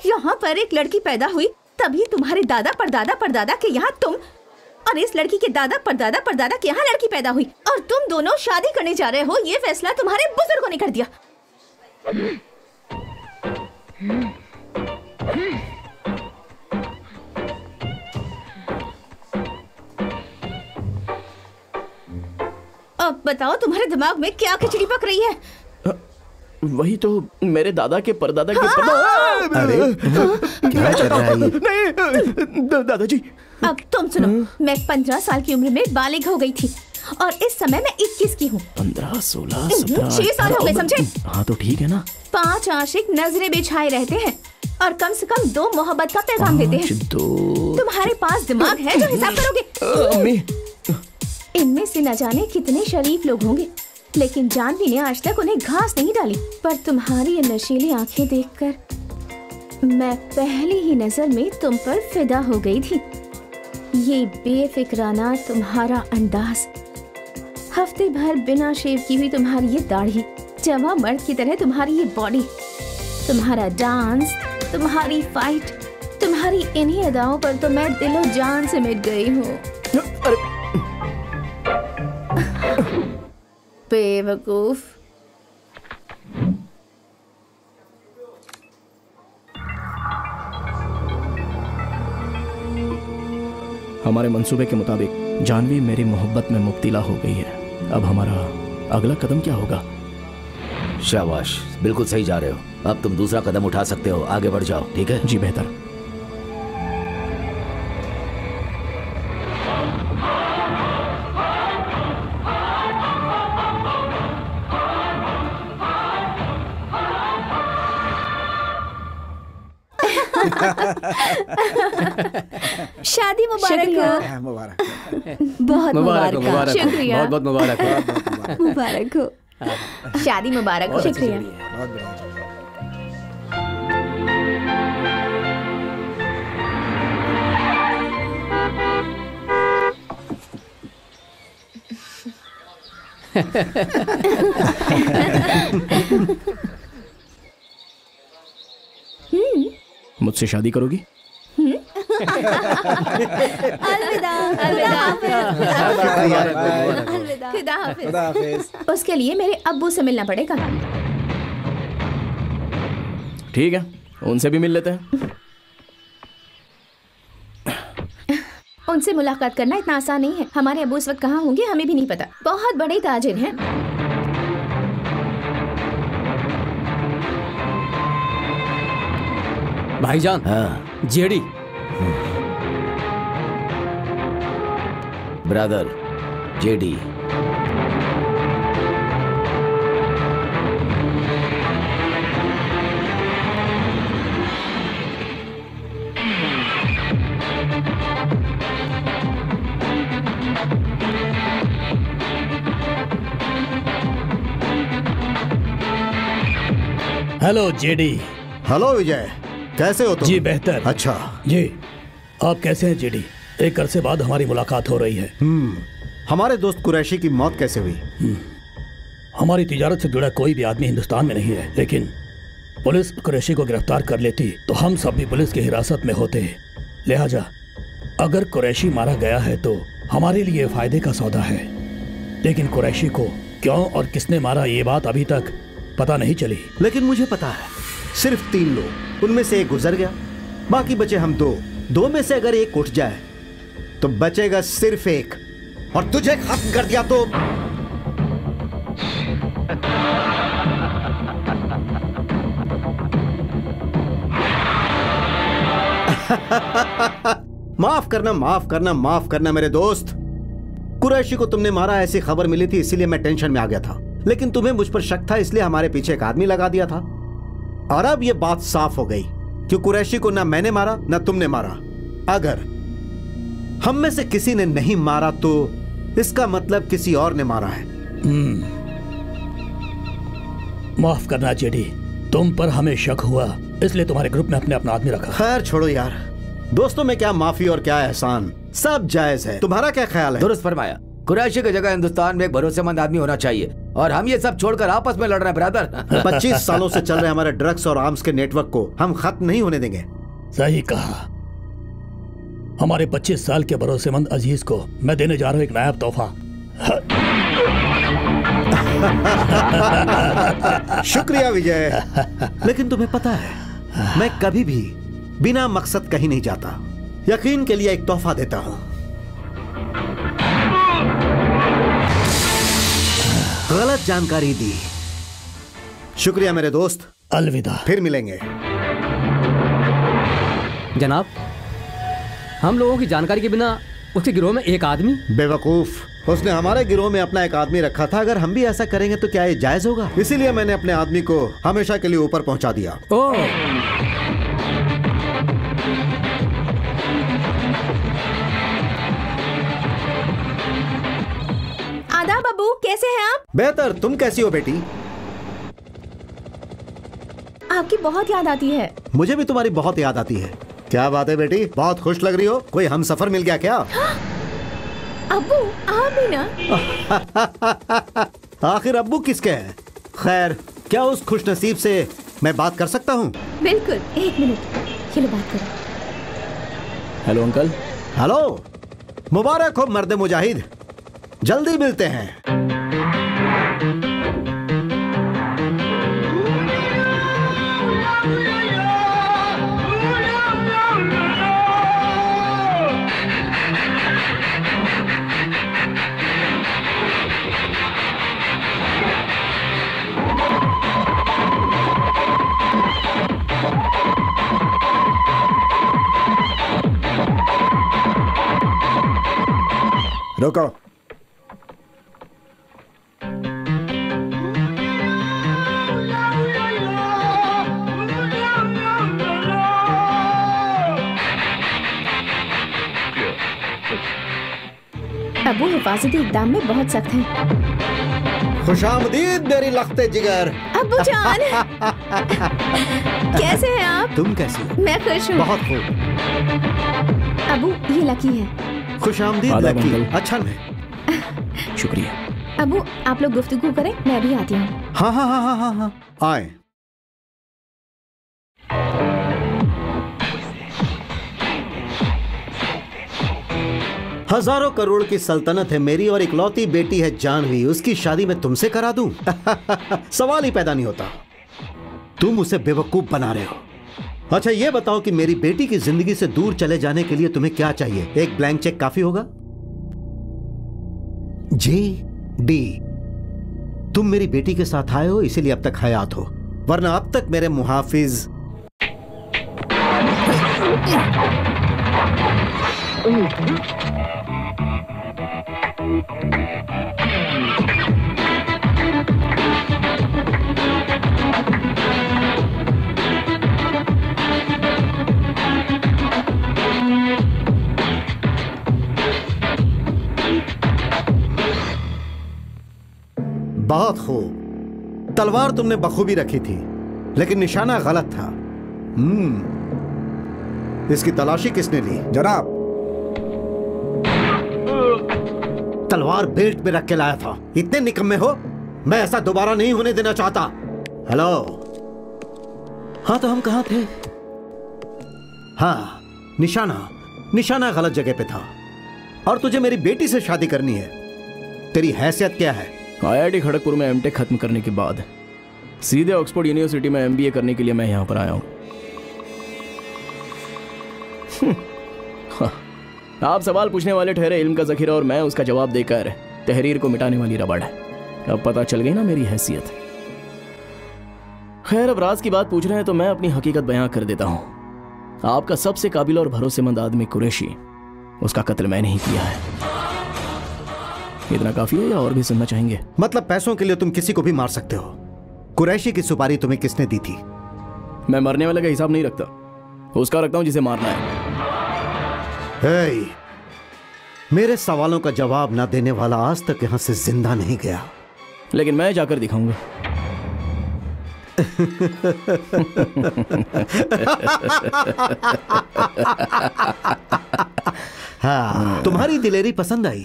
यहाँ पर एक लड़की पैदा हुई, तभी तुम्हारे दादा परदादा के यहाँ तुम, और इस लड़की के दादा परदादा के यहाँ लड़की पैदा हुई, और तुम दोनों शादी करने जा रहे हो। ये फैसला तुम्हारे बुजुर्गों ने कर दिया। अब बताओ तुम्हारे दिमाग में क्या खिचड़ी पक रही है? वही तो, मेरे दादा के परदादा के परदादा। अरे क्या कर रहा है ये? नहीं दादाजी। अब तुम सुनो, मैं 15 साल की उम्र में बालिग हो गई थी। और इस समय मैं 21 की हूँ। 15, 16, 17, 6 साल हो गए, समझे? हाँ तो ठीक है ना। 5 आशिक नजरें बिछाए रहते हैं और कम से कम 2 मोहब्बत का पैगाम देते हैं। तुम्हारे पास दिमाग है जो हिसाब करोगे? इनमें से न जाने कितने शरीफ लोग होंगे, लेकिन जानवी ने आज तक उन्हें घास नहीं डाली। पर तुम्हारी ये नशीली आंखें देखकर मैं पहली ही नजर में तुम पर फिदा हो गई थी। ये बेफिक्राना तुम्हारा अंदाज, हफ्ते भर बिना शेव की हुई तुम्हारी ये दाढ़ी, जवां मर्द की तरह तुम्हारी ये बॉडी, तुम्हारा डांस, तुम्हारी फाइट, तुम्हारी इन्हीं अदाओं पर तो मैं दिलो जान से मिट गई हूँ। बेवकूफ। हमारे मंसूबे के मुताबिक जानवी मेरी मोहब्बत में मुब्तिला हो गई है। अब हमारा अगला कदम क्या होगा? शाबाश, बिल्कुल सही जा रहे हो। अब तुम दूसरा कदम उठा सकते हो, आगे बढ़ जाओ। ठीक है जी, बेहतर। शादी मुबारक हो। मुबारक। बहुत मुबारक हो। मुबारक हो। शुक्रिया। बहुत बहुत मुबारक हो। मुबारक हो। शादी मुबारक हो। शुक्रिया। बहुत बढ़िया। मुझसे शादी करोगी? अलविदा। खुदा हाफिज। उसके लिए मेरे अब्बू से मिलना पड़ेगा। ठीक है, उनसे भी मिल लेते हैं। उनसे मुलाकात करना इतना आसान नहीं है। हमारे अब्बू इस वक्त कहाँ होंगे हमें भी नहीं पता। बहुत बड़े ताजिर हैं। भाईजान। हाँ। JD. Brother JD. Hello JD. Hello Vijay, कैसे हो तुम? जी बेहतर। अच्छा जी, आप कैसे हैं जेडी? एक अरसे बाद हमारी मुलाकात हो रही है। हमारे दोस्त कुरैशी की मौत कैसे हुई? हमारी तिजारत से जुड़ा कोई भी आदमी हिंदुस्तान में नहीं है, लेकिन पुलिस कुरैशी को गिरफ्तार कर लेती तो हम सब भी पुलिस की हिरासत में होते। लिहाजा अगर कुरैशी मारा गया है तो हमारे लिए फायदे का सौदा है, लेकिन कुरैशी को क्यों और किसने मारा ये बात अभी तक पता नहीं चली। लेकिन मुझे पता है, सिर्फ 3 लोग, उनमें से एक गुजर गया, बाकी बचे हम 2। 2 में से अगर एक उठ जाए तो बचेगा सिर्फ एक, और तुझे खत्म कर दिया तो माफ करना, माफ करना, माफ करना मेरे दोस्त। कुरैशी को तुमने मारा ऐसी खबर मिली थी, इसीलिए मैं टेंशन में आ गया था, लेकिन तुम्हें मुझ पर शक था, इसलिए हमारे पीछे एक आदमी लगा दिया था। और अब यह बात साफ हो गई कि कुरैशी को ना मैंने मारा ना तुमने मारा। अगर हम में से किसी ने नहीं मारा तो इसका मतलब किसी और ने मारा है। माफ करना जेडी, तुम पर हमें शक हुआ, इसलिए तुम्हारे ग्रुप में अपने अपना आदमी रखा। खैर छोड़ो यार, दोस्तों में क्या माफी और क्या एहसान, सब जायज है। तुम्हारा क्या ख्याल है? दुरुस्त फरमाया। कुरैशी की जगह हिंदुस्तान में एक भरोसेमंद आदमी होना चाहिए, और हम ये सब छोड़कर आपस में लड़ रहे हैं ब्रदर। 25 सालों से चल रहे हमारे ड्रग्स और आर्म्स के नेटवर्क को हम खत्म नहीं होने देंगे। सही कहा। हमारे 25 साल के भरोसेमंद अजीज को मैं देने जा रहा हूँ एक नायाब तोहफा। शुक्रिया विजय। लेकिन तुम्हें पता है, मैं कभी भी बिना मकसद कहीं नहीं जाता। यकीन के लिए एक तोहफा देता हूं। गलत जानकारी दी, शुक्रिया मेरे दोस्त। अलविदा, फिर मिलेंगे। जनाब, हम लोगों की जानकारी के बिना उसके गिरोह में एक आदमी? बेवकूफ, उसने हमारे गिरोह में अपना एक आदमी रखा था। अगर हम भी ऐसा करेंगे तो क्या ये जायज होगा? इसीलिए मैंने अपने आदमी को हमेशा के लिए ऊपर पहुंचा दिया। आदाब अबू, कैसे हैं आप? बेहतर, तुम कैसी हो बेटी? आपकी बहुत याद आती है। मुझे भी तुम्हारी बहुत याद आती है। क्या बात है बेटी, बहुत खुश लग रही हो। कोई हम सफर मिल गया क्या? अब्बू, आप भी ना। आखिर अब्बू किसके हैं? खैर, क्या उस खुशनसीब से मैं बात कर सकता हूँ? बिल्कुल, एक मिनट, चलो बात करो। Hello uncle. हेलो, मुबारक हो मर्द मुजाहिद, जल्दी मिलते हैं। रुको। अबू हिफाजती इक़दाम में बहुत सख्त हैं। खुशामदीद मेरी लख्ते जिगर। अब्बू जान, कैसे हैं आप? तुम कैसी हो? मैं खुश हूँ। बहुत खूब। अबू, ये लकी है। खुशामदीद लकी। अच्छा नहीं, शुक्रिया। अबू, आप लोग गुफ्तगू करें, मैं भी आती हूँ। हाँ हाँ हाँ हाँ हाँ, आए। हजारों करोड़ की सल्तनत है मेरी और इकलौती बेटी है जानवी। उसकी शादी मैं तुमसे करा दूं? सवाल ही पैदा नहीं होता। तुम उसे बेवकूफ बना रहे हो। अच्छा ये बताओ कि मेरी बेटी की जिंदगी से दूर चले जाने के लिए तुम्हें क्या चाहिए? एक ब्लैंक चेक काफी होगा? जी डी, तुम मेरी बेटी के साथ आए हो इसीलिए अब तक हयात हो, वरना अब तक मेरे मुहाफिज बहुत खूब। तलवार तुमने बखूबी रखी थी, लेकिन निशाना गलत था। इसकी तलाशी किसने ली? जनाब, तलवार बेल्ट में रख के लाया था। इतने निकम्मे हो? मैं ऐसा दोबारा नहीं होने देना चाहता। हेलो, हाँ तो हम कहाँ थे? हाँ, निशाना गलत जगह पे था। और तुझे मेरी बेटी से शादी करनी है। तेरी हैसियत क्या है? IIT खड़गपुर में एमटेक खत्म करने के बाद सीधे ऑक्सफोर्ड यूनिवर्सिटी में MBA करने के लिए मैं यहां पर आया हूं। आप सवाल पूछने वाले ठहरे इल्म का जखीरा और मैं उसका जवाब देकर तहरीर को मिटाने वाली रबड़ है। अब पता चल गई ना मेरी हैसियत। खैर, अब राज की बात पूछ रहे हैं तो मैं अपनी हकीकत बयां कर देता हूं। आपका सबसे काबिल और भरोसेमंद आदमी कुरैशी, उसका कत्ल मैंने ही किया है। इतना काफी है या और भी सुनना चाहेंगे? मतलब पैसों के लिए तुम किसी को भी मार सकते हो। कुरैशी की सुपारी तुम्हें किसने दी थी? मैं मरने वाले का हिसाब नहीं रखता, उसका रखता हूं जिसे मारना है। hey, मेरे सवालों का जवाब ना देने वाला आज तक यहां से जिंदा नहीं गया। लेकिन मैं जाकर दिखाऊंगा। हाँ, तुम्हारी दिलेरी पसंद आई।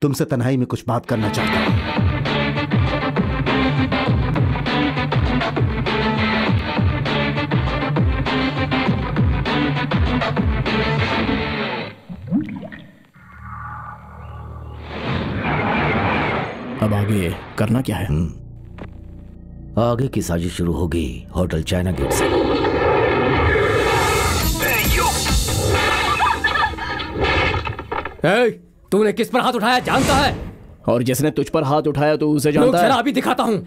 तुमसे तन्हाई में कुछ बात करना चाहता हूं। अब आगे करना क्या है? आगे की साजिश शुरू होगी होटल चाइना गेट से। तूने किस पर हाथ उठाया जानता है? और जिसने तुझ पर हाथ उठाया तो उसे जानता है। अभी दिखाता हूँ।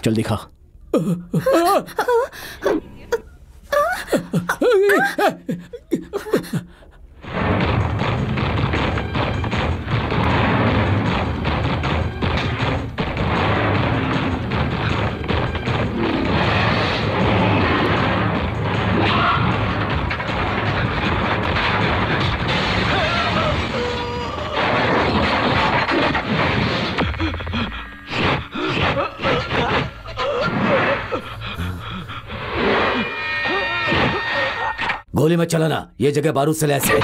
चल दिखा। गोली मत चलाना, ये जगह बारूद से लैस है।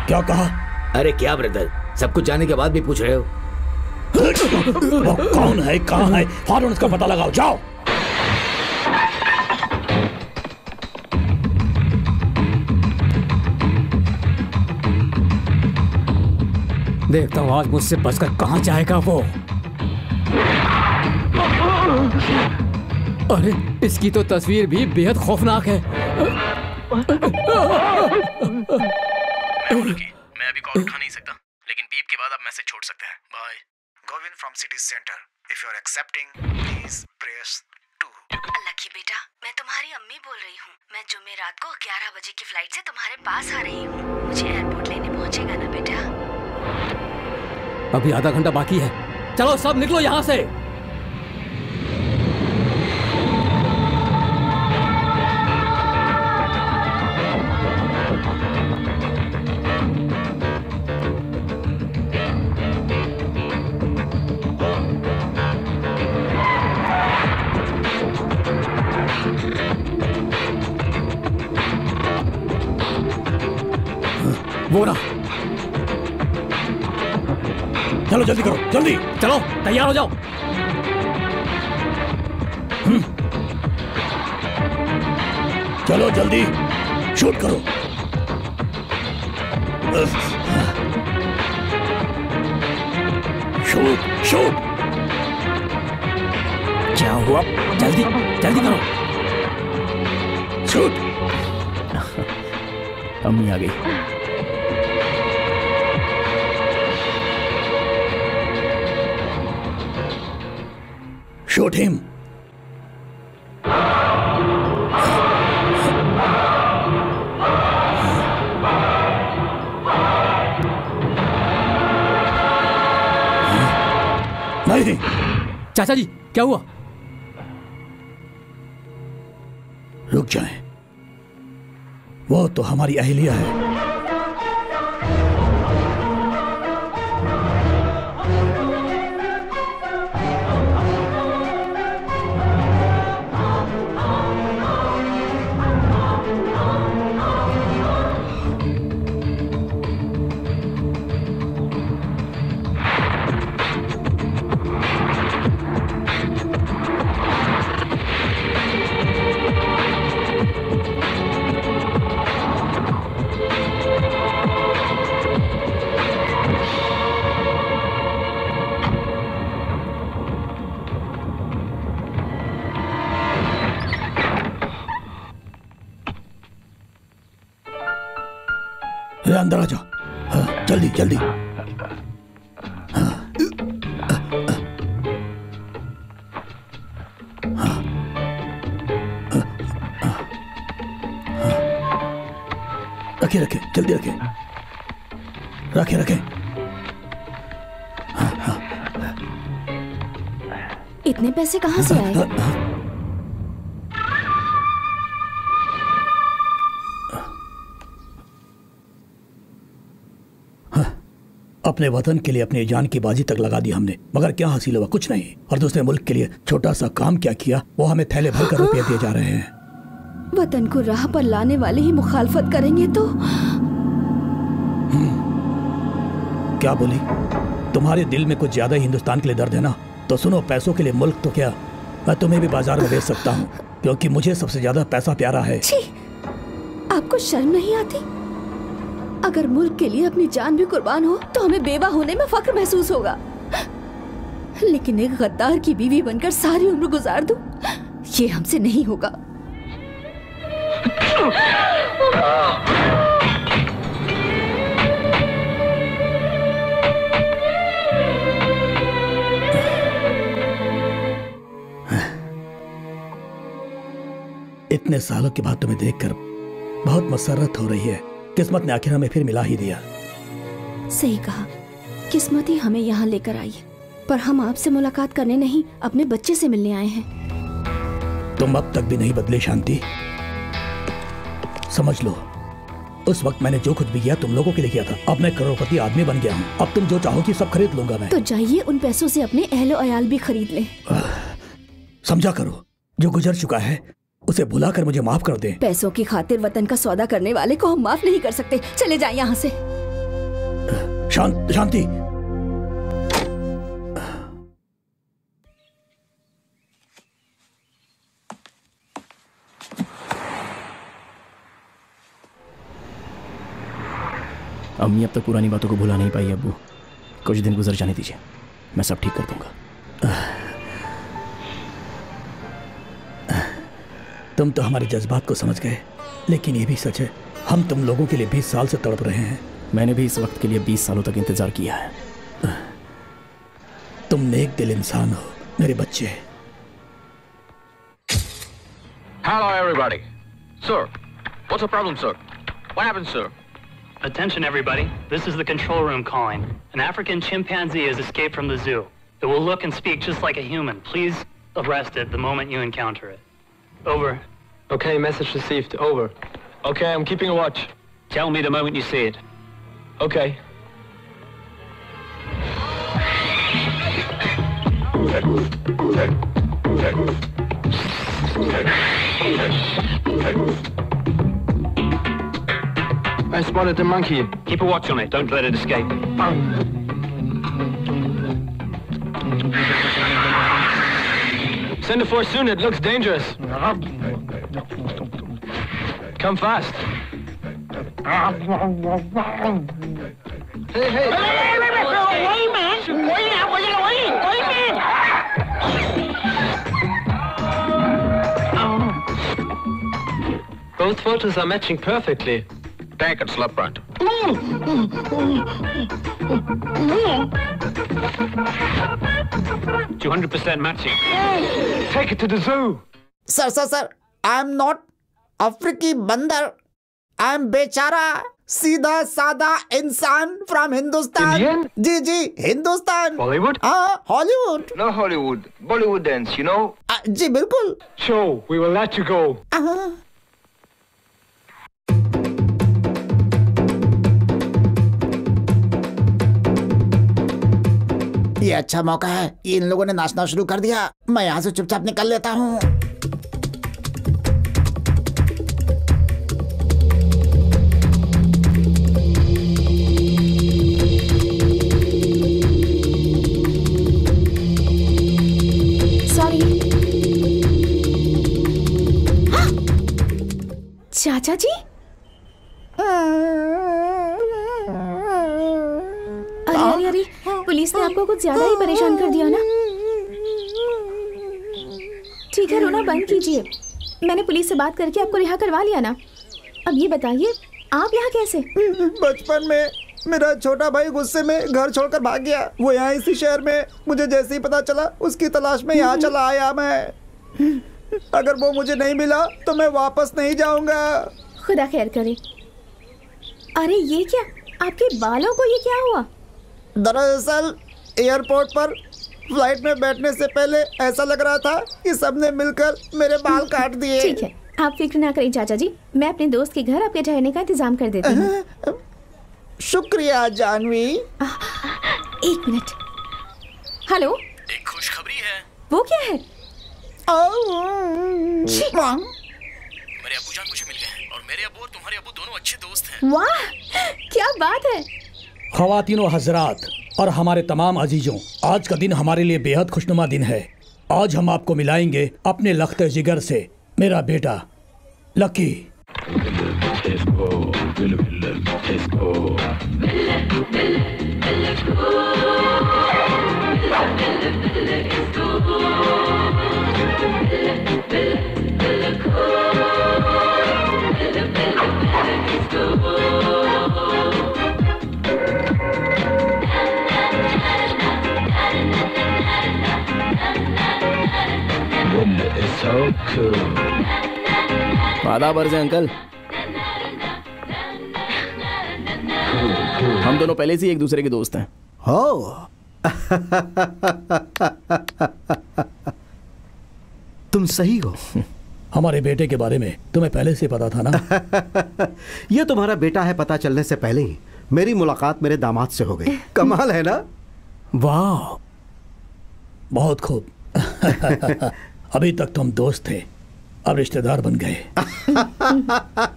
क्या कहा? अरे क्या ब्रदर, सब कुछ जाने के बाद भी पूछ रहे हो? वो कौन है, कहाँ है? फौरन उसका पता लगाओ, जाओ। देखता हूँ आज मुझसे बचकर कहाँ जाएगा वो। अरे इसकी तो तस्वीर भी बेहद खौफनाक है। मैं अभी कॉल उठा नहीं सकता, लेकिन बीप के बाद आप मैसेज छोड़ सकते हैं। Bye. Govind from city centre, if you are accepting please press 2। Lucky बेटा, मैं तुम्हारी अम्मी बोल रही हूँ। मैं जुम्मे रात को 11 बजे की फ्लाइट से तुम्हारे पास आ रही हूँ। मुझे एयरपोर्ट लेने पहुँचेगा ना बेटा? अभी आधा घंटा बाकी है, चलो सब निकलो यहाँ से। वो ना। चलो जल्दी करो, जल्दी चलो, तैयार हो जाओ। चलो जल्दी शूट करो। Shoot shoot. क्या हुआ? जल्दी जल्दी करो। शूट। अम्मी आ गई। Shoot him. नहीं। चाचा जी क्या हुआ? रुक जाएं, वो तो हमारी अहलिया है। अंदर आ जाओ। हाँ, जल्दी जल्दी। रखे रखे, जल्दी रखे, रखे रखे। इतने पैसे कहाँ से आए? अपने वतन के लिए अपनी जान की बाजी तक लगा दी हमने, मगर क्या हासिल हुआ? कुछ नहीं। और दूसरे मुल्क के लिए छोटा सा काम क्या किया, वो हमें थैले भर कर रुपये दिए जा रहे हैं। वतन को राह पर लाने वाले ही मुखालफत करेंगे तो? क्या बोली? तुम्हारे दिल में कुछ ज्यादा ही हिंदुस्तान के लिए दर्द है ना? तो सुनो, पैसों के लिए मुल्क तो क्या, मैं तुम्हें भी बाजार में बेच सकता हूँ, क्योंकि मुझे सबसे ज्यादा पैसा प्यारा है। छी, आपको शर्म नहीं आती? अगर मुल्क के लिए अपनी जान भी कुर्बान हो तो हमें बेवा होने में फख्र महसूस होगा, लेकिन एक गद्दार की बीवी बनकर सारी उम्र गुजार दूं, ये हमसे नहीं होगा। इतने सालों के बाद तुम्हें देखकर बहुत मसरत हो रही है। किस्मत ने आखिर हमें फिर मिला ही दिया। सही कहा, किस्मत ही हमें यहाँ लेकर आई है, पर हम आपसे मुलाकात करने नहीं, अपने बच्चे से मिलने आए हैं। तुम अब तक भी नहीं बदले शांति। समझ लो, उस वक्त मैंने जो कुछ भी किया तुम लोगों के लिए किया था। अब मैं करोड़पति आदमी बन गया हूँ। अब तुम जो चाहोगी सब खरीद लूंगा मैं। तो जाइए, उन पैसों से अपने अहलो अयाल भी खरीद लें। समझा करो, जो गुजर चुका है उसे भुलाकर मुझे माफ कर दे। पैसों की खातिर वतन का सौदा करने वाले को हम माफ नहीं कर सकते। चले जाएं यहाँ से। शांति। अम्मी अब तक पुरानी बातों को भुला नहीं पाई अब्बू। कुछ दिन गुजर जाने दीजिए, मैं सब ठीक कर दूंगा। तुम तो हमारे जज्बात को समझ गए, लेकिन ये भी सच है, हम तुम लोगों के लिए 20 साल से तड़प रहे हैं। मैंने भी इस वक्त के लिए 20 सालों तक इंतजार किया है। तुम नेक दिल इंसान हो मेरे बच्चे। Hello everybody. Sir, what's the problem, sir? What happened, sir? Attention everybody, this is the control room calling. An African chimpanzee has escaped from the zoo. It will look and speak just like a human. Please arrest it the moment you encounter it. Over. Okay, message received. Over. Okay, I'm keeping a watch. Tell me the moment you see it. Okay. I spotted the monkey. Keep a watch on it. Don't let it escape. Send a force soon. It looks dangerous. Come fast. Hey, hey. Wait, man. Wait, man. Both photos are matching perfectly. Tank and slip front. 200% matching. Take it to the zoo. Sir, I am not Afriki Bandar. I am बेचारा सीधा सादा इंसान from Hindustan. Indian? Ji, Hindustan. Bollywood? हाँ, Hollywood. No Hollywood. Bollywood dance, you know? जी, बिल्कुल. Show, we will let you go. ये अच्छा मौका है। इन लोगों ने नाचना शुरू कर दिया। मैं यहाँ से चुपचाप निकल लेता हूँ। चाचा जी, अरे पुलिस ने आपको कुछ ज्यादा ही परेशान कर दिया ना। ठीक है, रोना बंद कीजिए। मैंने पुलिस से बात करके आपको रिहा करवा लिया ना। अब ये बताइए, आप यहाँ कैसे? बचपन में मेरा छोटा भाई गुस्से में घर छोड़कर भाग गया। वो यहाँ इसी शहर में, मुझे जैसे ही पता चला उसकी तलाश में यहाँ चला आया मैं। अगर वो मुझे नहीं मिला तो मैं वापस नहीं जाऊंगा। खुदा खैर करे। अरे ये क्या, आपके बालों को ये क्या हुआ? दरअसल एयरपोर्ट पर फ्लाइट में बैठने से पहले ऐसा लग रहा था कि सबने मिलकर मेरे बाल काट दिए। ठीक है, आप फिक्र ना करें चाचा जी, मैं अपने दोस्त के घर आपके ठहरने का इंतजाम कर देती हूँ। शुक्रिया जानवी। एक मिनट। हेलो, एक खुशखबरी है। वो क्या है? मेरे अब्बू जान मुझे मिल गए हैं और मेरे अब्बू और तुम्हारे अब्बू दोनों अच्छे दोस्त हैं। वाह, क्या बात है। ख़वातीनो हज़रात और हमारे तमाम अजीजों, आज का दिन हमारे लिए बेहद खुशनुमा दिन है। आज हम आपको मिलाएंगे अपने लख्ते जिगर से, मेरा बेटा लकी। आदाब अर्ज़ है अंकल। हम दोनों पहले से ही एक दूसरे के दोस्त हैं। हो तुम सही हो। हमारे बेटे के बारे में तुम्हें पहले से पता था ना? ये तुम्हारा बेटा है पता चलने से पहले ही मेरी मुलाकात मेरे दामाद से हो गई। कमाल है ना? वाह, बहुत खूब। अभी तक तुम दोस्त थे, अब रिश्तेदार बन गए।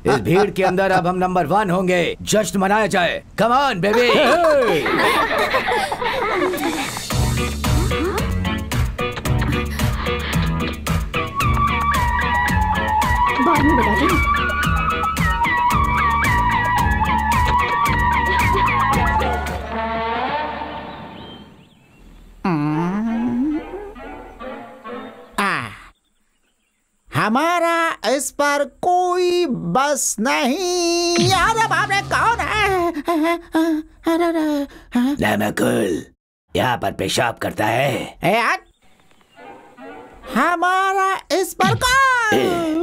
इस भीड़ के अंदर अब हम नंबर 1 होंगे। जश्न मनाया जाए। Come on baby. बाद में बता दूँ। हमारा इस पर कोई बस नहीं। अरे बाप रे, कौन है? नमकुल यहाँ पर पेशाब करता है। यार, हमारा इस पर कौन?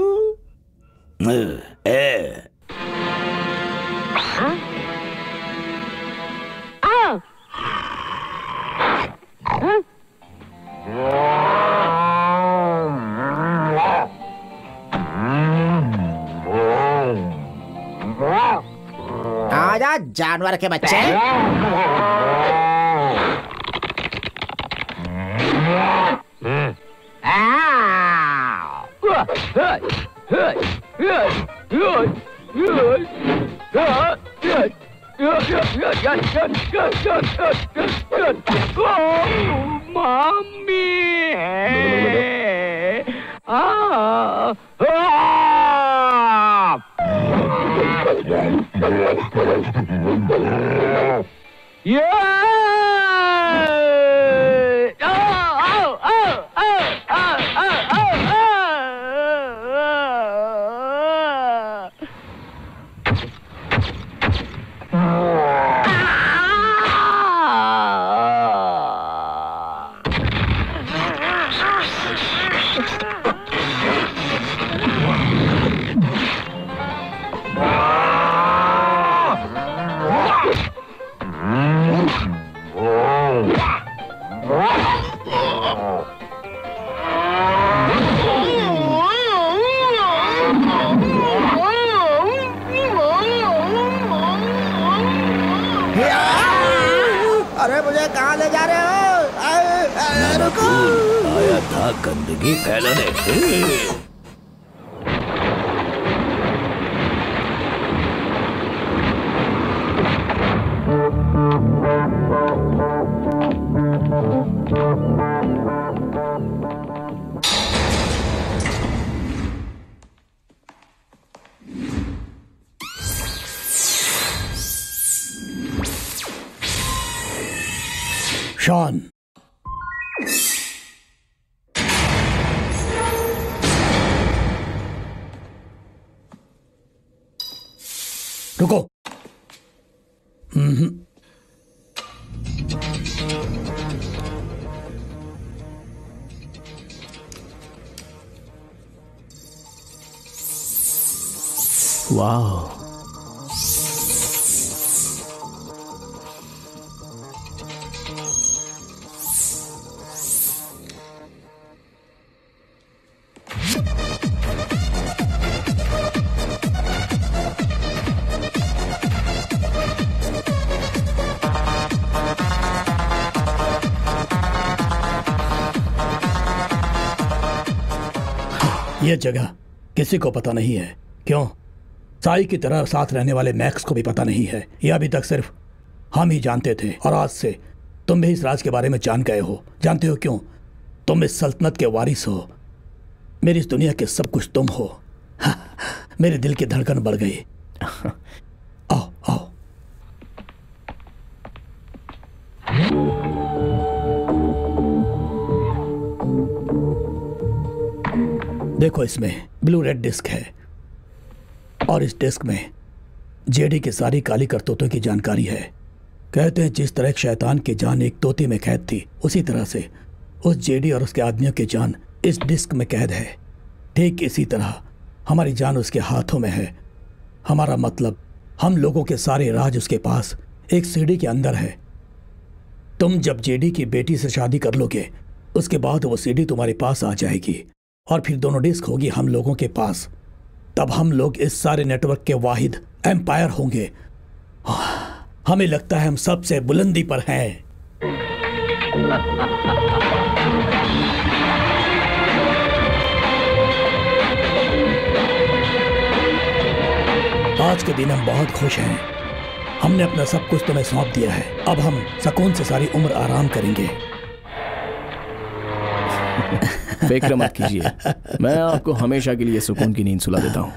आजा जानवर के बच्चे। मम्मी अरे मुझे कहाँ ले जा रहे हो? रुको। आया था गंदगी फैलाने। शॉन, रुको। वाह, यह जगह किसी को पता नहीं है। क्यों? साई की तरह साथ रहने वाले मैक्स को भी पता नहीं है। यह अभी तक सिर्फ हम ही जानते थे, और आज से तुम भी इस राज के बारे में जान गए हो। जानते हो क्यों? तुम इस सल्तनत के वारिस हो। मेरी इस दुनिया के सब कुछ तुम हो। मेरे दिल की धड़कन बढ़ गई। आओ आओ। देखो, इसमें ब्लू रेड डिस्क है, और इस डिस्क में जेडी की सारी काली करतूतों की जानकारी है। कहते हैं जिस तरह एक शैतान की जान एक तोते में कैद थी, उसी तरह से उस जेडी और उसके आदमियों की जान इस डिस्क में कैद है। ठीक इसी तरह हमारी जान उसके हाथों में है। हमारा मतलब, हम लोगों के सारे राज उसके पास एक सीडी के अंदर है। तुम जब जेडी की बेटी से शादी कर लोगे, उसके बाद वो सीडी तुम्हारे पास आ जाएगी, और फिर दोनों डिस्क होगी हम लोगों के पास। तब हम लोग इस सारे नेटवर्क के वाहिद एम्पायर होंगे। हमें लगता है हम सबसे बुलंदी पर हैं। आज के दिन हम बहुत खुश हैं। हमने अपना सब कुछ तुम्हें सौंप दिया है। अब हम सुकून से सारी उम्र आराम करेंगे। फिक्र मत कीजिए, मैं आपको हमेशा के लिए सुकून की नींद सुला देता हूँ।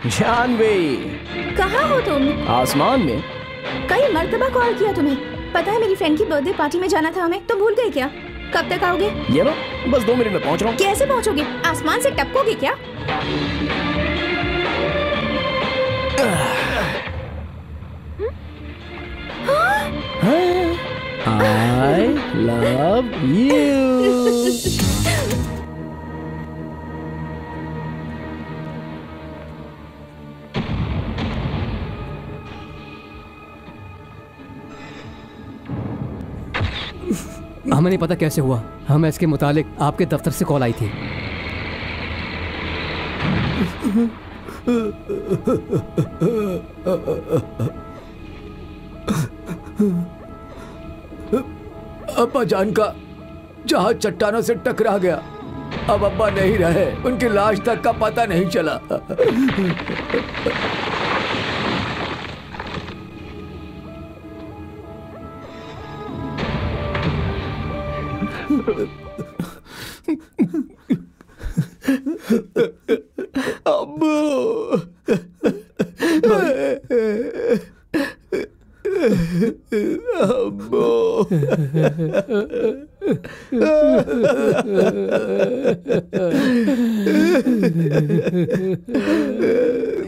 जानवी, कहाँ हो तुम? आसमान में। कई मर्तबा कॉल किया तुम्हें। पता है मेरी फ्रेंड की बर्थडे पार्टी में जाना था हमें, तुम भूल गए क्या? कब तक आओगे? ये लो, बस 2 मिनट में पहुंच रहा हूँ। कैसे पहुंचोगे? आसमान से टपकोगे क्या? I love you. हमें नहीं पता कैसे हुआ, हमें इसके मुतालिक आपके दफ्तर से कॉल आई थी। अब्बा जान का जहाज चट्टानों से टकरा गया। अब अब्बा नहीं रहे, उनकी लाश तक का पता नहीं चला।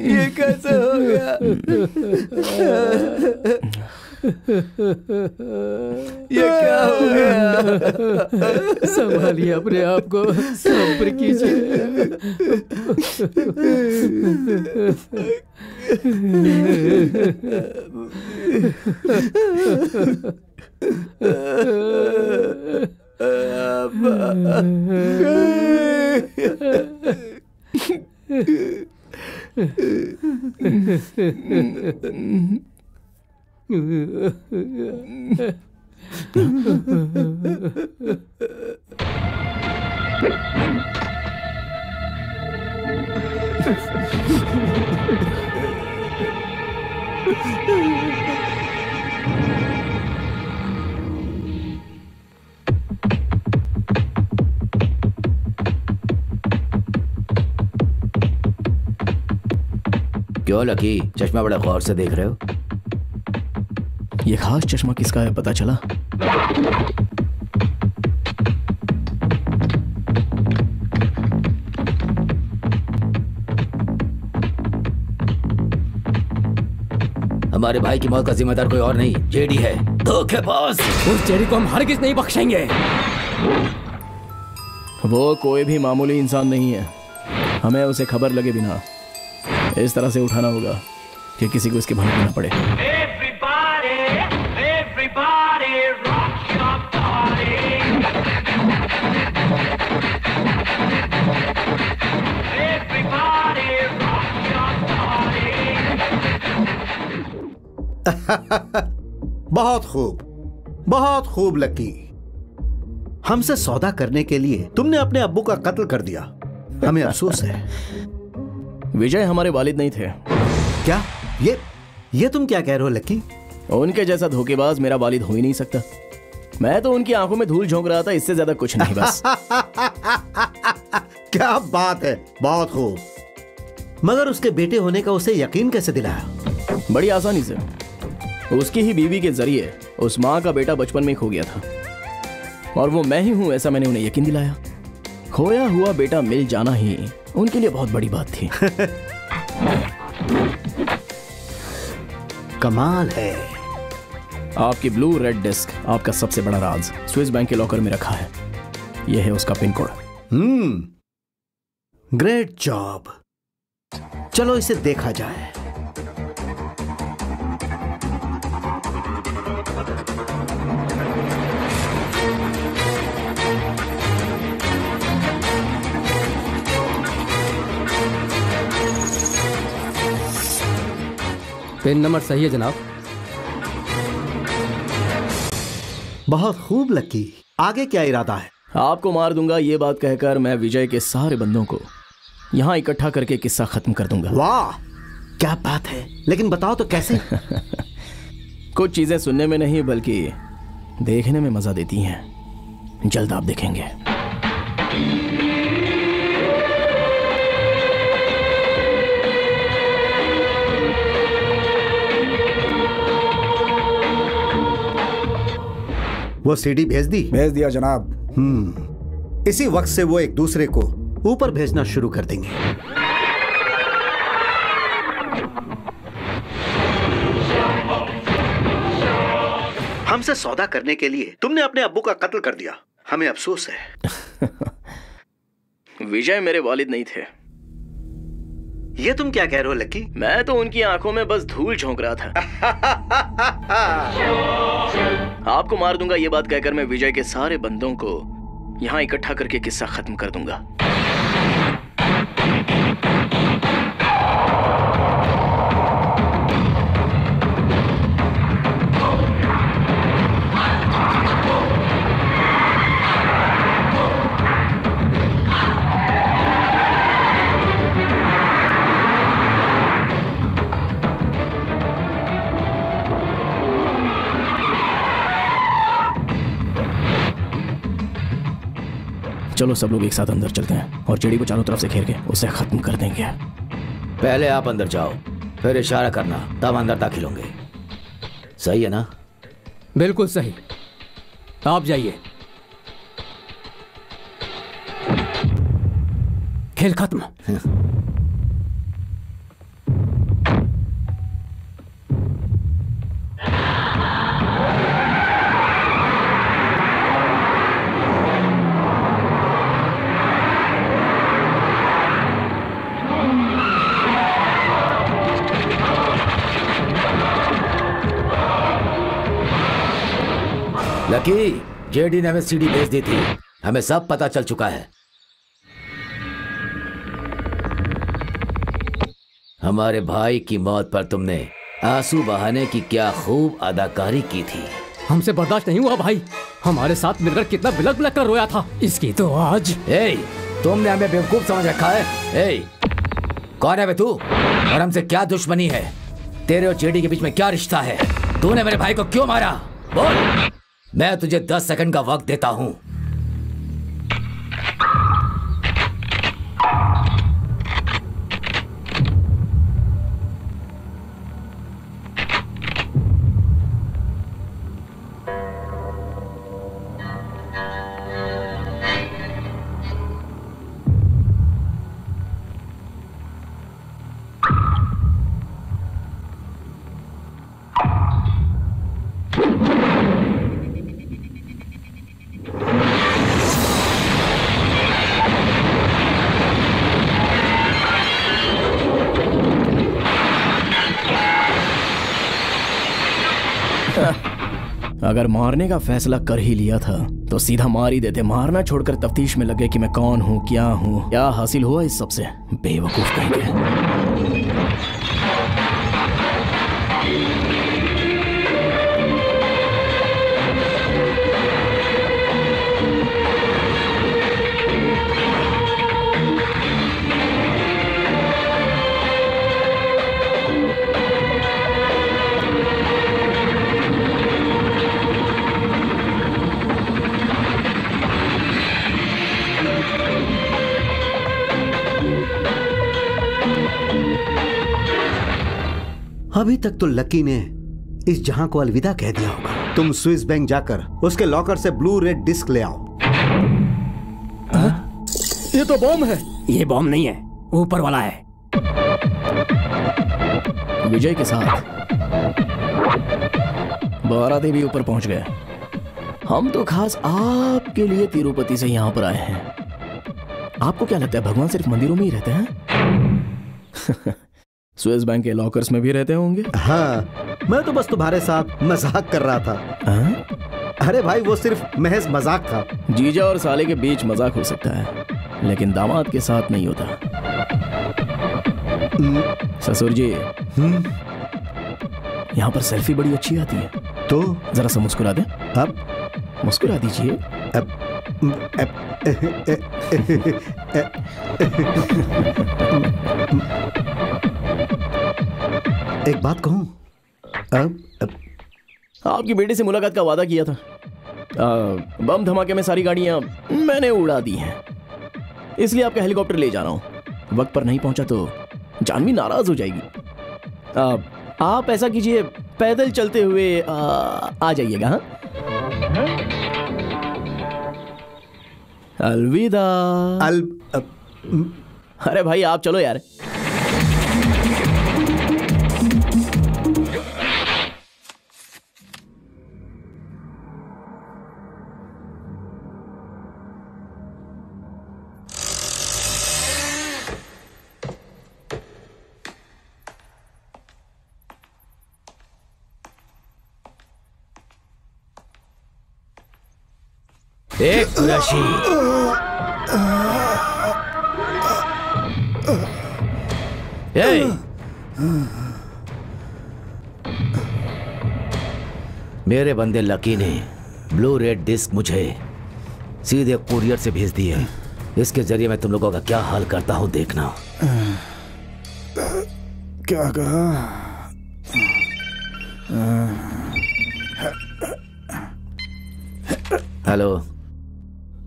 ये कैसे हो गया? ये क्या हो गया? संभालिए अपने आप को, सब्र कीजिए। क्यों लकी, चश्मा बड़ा गौर से देख रहे हो? ये खास चश्मा किसका है पता चला? हमारे भाई की मौत का जिम्मेदार कोई और नहीं, जेडी है, धोखेबाज। उस जेडी को हम हरगिज़ नहीं बख्शेंगे। वो कोई भी मामूली इंसान नहीं है, हमें उसे खबर लगे बिना इस तरह से उठाना होगा कि किसी को इसके भनक ना पड़े। बहुत खूब लकी। हमसे सौदा करने के लिए तुमने अपने अब्बू का कत्ल कर दिया, हमें अफसोस है। विजय हमारे वालिद नहीं थे। क्या? ये तुम क्या कह रहे हो लकी? उनके जैसा धोखेबाज मेरा वालिद हो ही नहीं सकता। मैं तो उनकी आंखों में धूल झोंक रहा था, इससे ज्यादा कुछ नहीं बस। क्या बात है, बहुत खूब। मगर उसके बेटे होने का उसे यकीन कैसे दिलाया? बड़ी आसानी से। उसकी ही बीवी के जरिए उस माँ का बेटा बचपन में खो गया था और वो मैं ही हूं, ऐसा मैंने उन्हें यकीन दिलाया। खोया हुआ बेटा मिल जाना ही उनके लिए बहुत बड़ी बात थी। कमाल है। आपकी ब्लू रेड डिस्क आपका सबसे बड़ा राज स्विस बैंक के लॉकर में रखा है। यह है उसका पिन कोड। Great job. चलो इसे देखा जाए। पिन नंबर सही है जनाब। बहुत खूब लकी। आगे क्या इरादा है? आपको मार दूंगा ये बात कहकर मैं विजय के सारे बंदों को यहां इकट्ठा करके किस्सा खत्म कर दूंगा। वाह क्या बात है, लेकिन बताओ तो कैसे? कुछ चीजें सुनने में नहीं बल्कि देखने में मजा देती हैं। जल्द आप देखेंगे। वो सीडी भेज दी? भेज दिया जनाब। इसी वक्त से वो एक दूसरे को ऊपर भेजना शुरू कर देंगे। हमसे सौदा करने के लिए तुमने अपने अब्बू का कत्ल कर दिया, हमें अफसोस है। विजय मेरे वालिद नहीं थे। ये तुम क्या कह रहे हो लकी? मैं तो उनकी आंखों में बस धूल झोंक रहा था। आपको मार दूंगा ये बात कहकर मैं विजय के सारे बंदों को यहां इकट्ठा करके किस्सा खत्म कर दूंगा। चलो सब लोग एक साथ अंदर चलते हैं और जेडी को चारों तरफ से घेर के उसे खत्म कर देंगे। पहले आप अंदर जाओ, फिर इशारा करना, तब अंदर दाखिल होंगे। सही है ना? बिल्कुल सही। आप जाइए। खेल खत्म। लकी, जेडी ने हमें सीडी भेज दी थी, हमें सब पता चल चुका है। हमारे भाई की मौत पर तुमने आंसू बहाने की क्या खूब अदाकारी की थी। हमसे बर्दाश्त नहीं हुआ भाई, हमारे साथ मिलकर कितना बिलक बिलक कर रोया था। इसकी तो आज तुमने हमें बेवकूफ समझ रखा है। कौन है बे तू और हमसे क्या दुश्मनी है? तेरे और जेडी के बीच में क्या रिश्ता है? तूने मेरे भाई को क्यों मारा? बोल। मैं तुझे 10 सेकंड का वक्त देता हूं। अगर मारने का फैसला कर ही लिया था तो सीधा मार ही देते। मारना छोड़कर तफ्तीश में लगे कि मैं कौन हूँ, क्या हूँ, क्या हासिल हुआ इस सबसे। बेवकूफ कहेंगे। अभी तक तो लकी ने इस जहां को अलविदा कह दिया होगा। तुम स्विस बैंक जाकर उसके लॉकर से ब्लू रेड डिस्क ले आओ। ये तो बॉम्ब है। ये बॉम्ब नहीं है, ऊपर वाला है। विजय के साथ बाराती भी ऊपर पहुंच गए। हम तो खास आपके लिए तिरुपति से यहां पर आए हैं। आपको क्या लगता है भगवान सिर्फ मंदिरों में ही रहते हैं? स्विस बैंक के लॉकर्स में भी रहते होंगे। हाँ, मैं तो बस तुम्हारे साथ मजाक कर रहा था। अरे भाई, वो सिर्फ महज मजाक था। जीजा और साले के बीच मजाक हो सकता है, लेकिन दामाद के साथ नहीं होता। ससुर जी, यहाँ पर सेल्फी बड़ी अच्छी आती है, तो जरा सा मुस्कुरा दे। अब मुस्कुरा दीजिए। एक बात कहूं, अब आपकी बेटे से मुलाकात का वादा किया था। बम धमाके में सारी गाड़ियां मैंने उड़ा दी हैं, इसलिए आपका हेलीकॉप्टर ले जा रहा हूं। वक्त पर नहीं पहुंचा तो जानवी नाराज हो जाएगी। आप ऐसा कीजिए, पैदल चलते हुए आ जाइएगा। हाँ, अलविदा। अरे भाई आप चलो यार। एक कुरैशी, मेरे बंदे लकी ने ब्लू रेड डिस्क मुझे सीधे कुरियर से भेज दी है। इसके जरिए मैं तुम लोगों का क्या हाल करता हूं देखना। क्या कहा? हेलो,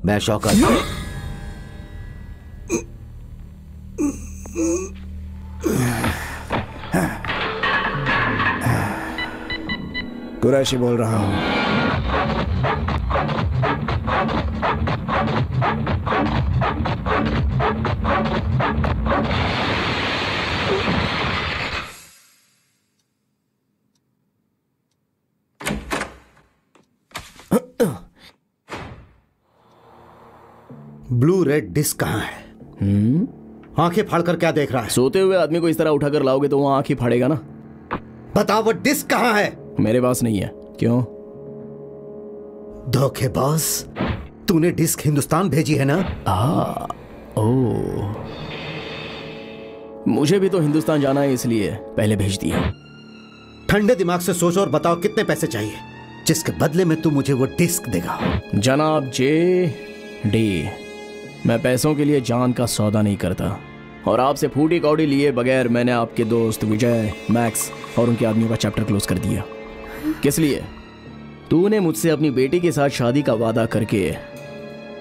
मैं शौकत। कुरैशी बोल रहा हूं। ब्लू रेड डिस्क कहाँ है? आंखें फाड़कर क्या देख रहा है? सोते हुए आदमी को इस तरह उठाकर लाओगे तो वो आंख ही फाड़ेगा ना। बताओ वो डिस्क कहाँ है? मेरे पास नहीं है। क्यों? धोखेबाज, तूने डिस्क हिंदुस्तान भेजी है ना? ओह, मुझे भी तो हिंदुस्तान जाना है इसलिए पहले भेज दिया। ठंडे दिमाग से सोचो और बताओ कितने पैसे चाहिए जिसके बदले में तू मुझे वो डिस्क देगा। जनाब JD, मैं पैसों के लिए जान का सौदा नहीं करता और आपसे फूटी कौड़ी लिए बगैर मैंने आपके दोस्त विजय, मैक्स और उनके आदमियों का चैप्टर क्लोज कर दिया। किस लिए? तूने मुझसे अपनी बेटी के साथ शादी का वादा करके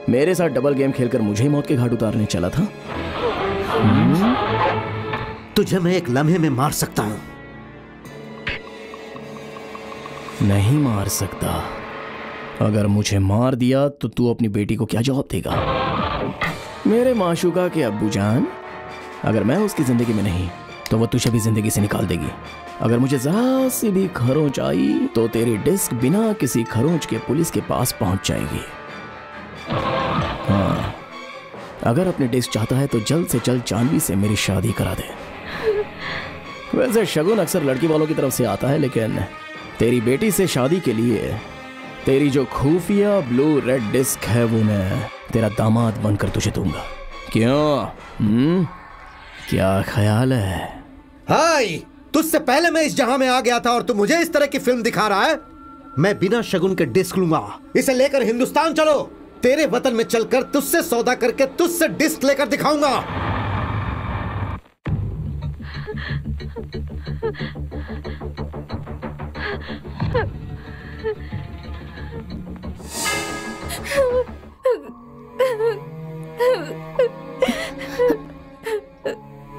मेरे साथ डबल गेम खेलकर मुझे मौत के घाट उतारने चला था। तुझे मैं एक लम्हे में मार सकता हूं। नहीं मार सकता। अगर मुझे मार दिया तो तू अपनी बेटी को क्या जवाब देगा? मेरे माशूका के अब्बू जान, अगर मैं उसकी जिंदगी में नहीं तो वो तुझे भी जिंदगी से निकाल देगी। अगर मुझे जरा सी भी खरोंच आई तो तेरी डिस्क बिना किसी खरोंच के पुलिस के पास पहुंच जाएगी। हाँ, अगर अपनी डिस्क चाहता है तो जल्द से जल्द जानवी से मेरी शादी करा दे। वैसे शगुन अक्सर लड़की वालों की तरफ से आता है, लेकिन तेरी बेटी से शादी के लिए तेरी जो खुफिया ब्लू रेड डिस्क है वो मैं तेरा दामाद बनकर तुझे दूंगा। क्यों? क्या ख्याल है? हाय, तुझसे पहले मैं इस जहां में आ गया था और तू मुझे इस तरह की फिल्म दिखा रहा है? मैं बिना शगुन के डिस्क लूंगा। इसे लेकर हिंदुस्तान चलो। तेरे वतन में चलकर तुझसे सौदा करके तुझसे डिस्क लेकर दिखाऊंगा।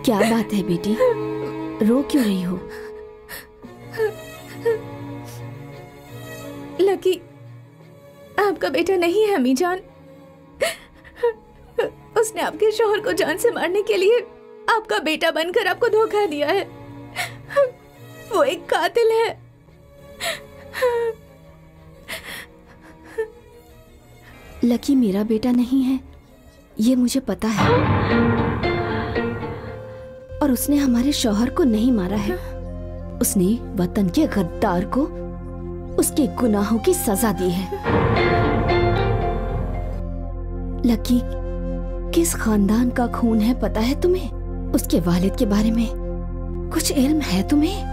क्या बात है बेटी, रो क्यों रही हो? लकी आपका बेटा नहीं है अम्मी जान। उसने आपके शौहर को जान से मारने के लिए आपका बेटा बनकर आपको धोखा दिया है। वो एक कातिल है। लकी मेरा बेटा नहीं है, ये मुझे पता है। और उसने हमारे शौहर को नहीं मारा है। उसने वतन के गद्दार को उसके गुनाहों की सजा दी है। लकी किस खानदान का खून है पता है तुम्हें? उसके वालिद के बारे में कुछ इल्म है तुम्हें?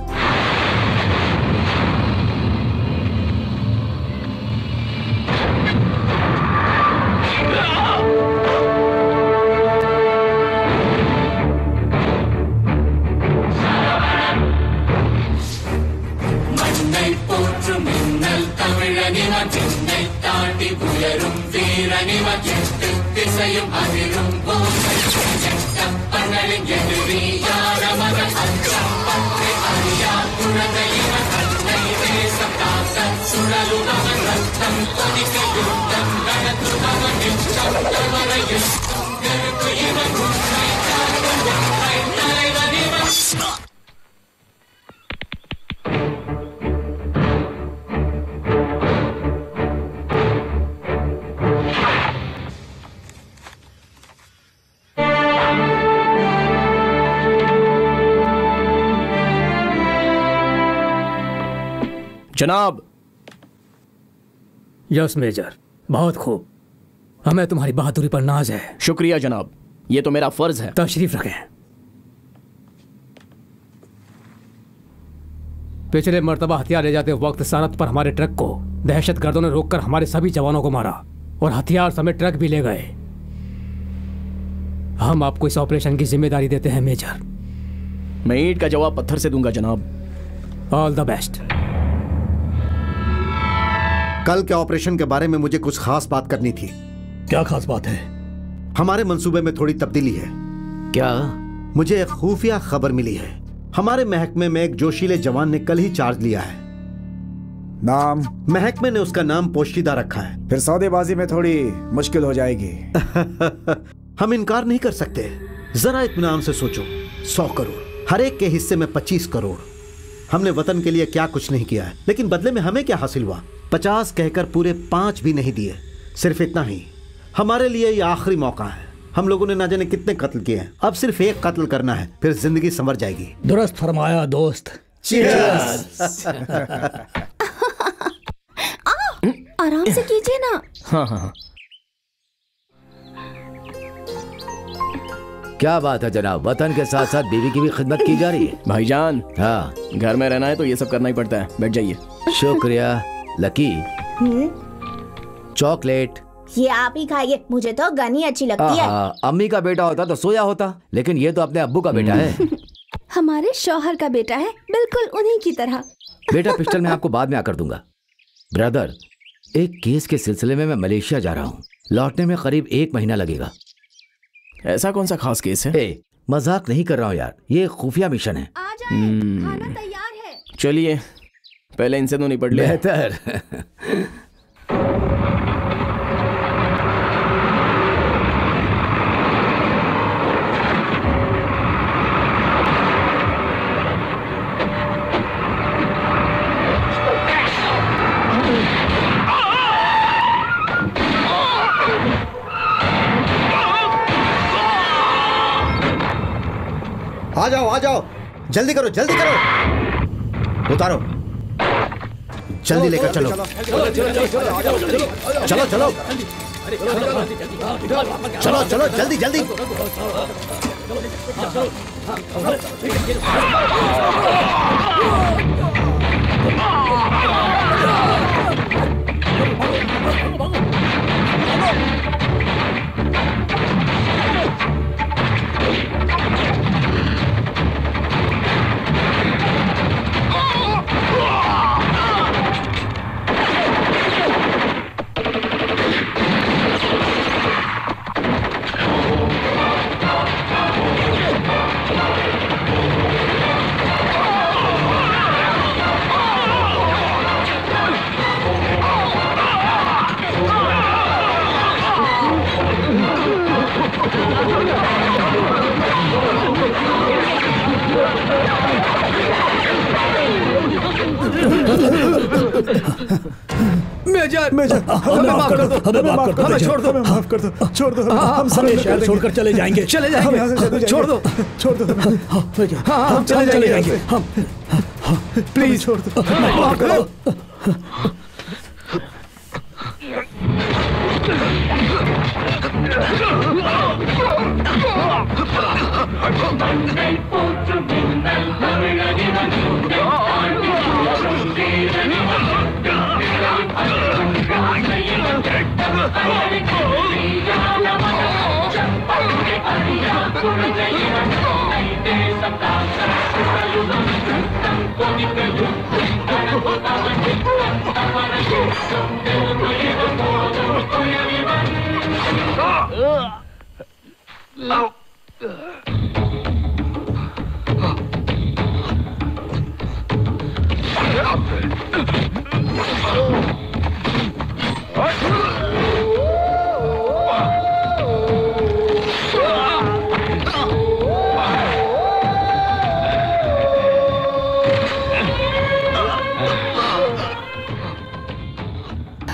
जनाब। यस मेजर, बहुत खूब। हमें तुम्हारी बहादुरी पर नाज है। शुक्रिया जनाब, ये तो मेरा फर्ज है। तशरीफ रखें। पिछले मर्तबा हथियार ले जाते वक्त सरहद पर हमारे ट्रक को दहशतगर्दों ने रोककर हमारे सभी जवानों को मारा और हथियार समेत ट्रक भी ले गए। हम आपको इस ऑपरेशन की जिम्मेदारी देते हैं मेजर। मैं ईंट का जवाब पत्थर से दूंगा जनाब। All the best. कल के ऑपरेशन के बारे में मुझे कुछ खास बात करनी थी। क्या खास बात है? हमारे मंसूबे में थोड़ी तब्दीली है। क्या? मुझे एक खुफिया खबर मिली है। हमारे महकमे में एक जोशीले जवान ने कल ही चार्ज लिया है। नाम? महकमे ने उसका नाम पोशीदा रखा है। फिर सौदेबाजी में थोड़ी मुश्किल हो जाएगी। हम इनकार नहीं कर सकते। जरा इत्मीनान से सोचो, 100 करोड़, हर एक के हिस्से में 25 करोड़। हमने वतन के लिए क्या कुछ नहीं किया है, लेकिन बदले में हमें क्या हासिल हुआ? 50 कहकर पूरे 5 भी नहीं दिए। सिर्फ इतना ही। हमारे लिए ये आखिरी मौका है। हम लोगों ने ना जाने कितने कत्ल किए हैं, अब सिर्फ एक कत्ल करना है, फिर जिंदगी संवर जाएगी। दुरुस्त फरमाया दोस्त। आराम से कीजिए ना। हाँ हाँ। क्या बात है जनाब, वतन के साथ साथ बीवी की भी खिदमत की जा रही है। भाईजान, हाँ, घर में रहना है तो ये सब करना ही पड़ता है। बैठ जाइए। शुक्रिया। Lucky, chocolate. ये आप ही खाइए, मुझे तो गनी अच्छी लगती है। अम्मी का बेटा होता तो सोया होता, लेकिन ये तो अपने अब्बू का बेटा है। हमारे शौहर का बेटा है, बिल्कुल उन्हीं की तरह। बेटा पिस्टल मैं आपको बाद में आकर दूंगा। ब्रदर, एक केस के सिलसिले में मैं मलेशिया जा रहा हूँ। लौटने में करीब 1 महीना लगेगा। ऐसा कौन सा खास केस है? मजाक नहीं कर रहा हूँ यार, ये खुफिया मिशन है। आ जाए, खाना तैयार है। चलिए, पहले इनसे तो निपट ले। बेहतर। आ जाओ, जल्दी करो, जल्दी करो। उतारो, जल्दी लेकर चलो। चलो चलो चलो चलो, जल्दी जल्दी। मेजर, हमें माफ कर दो, हमें छोड़ दो, माफ कर दो, छोड़ दो। हम शहर छोड़कर चले जाएंगे। छोड़ दो, छोड़ दो। हम चले जाएंगे। हम प्लीज छोड़ दो, माफ करो।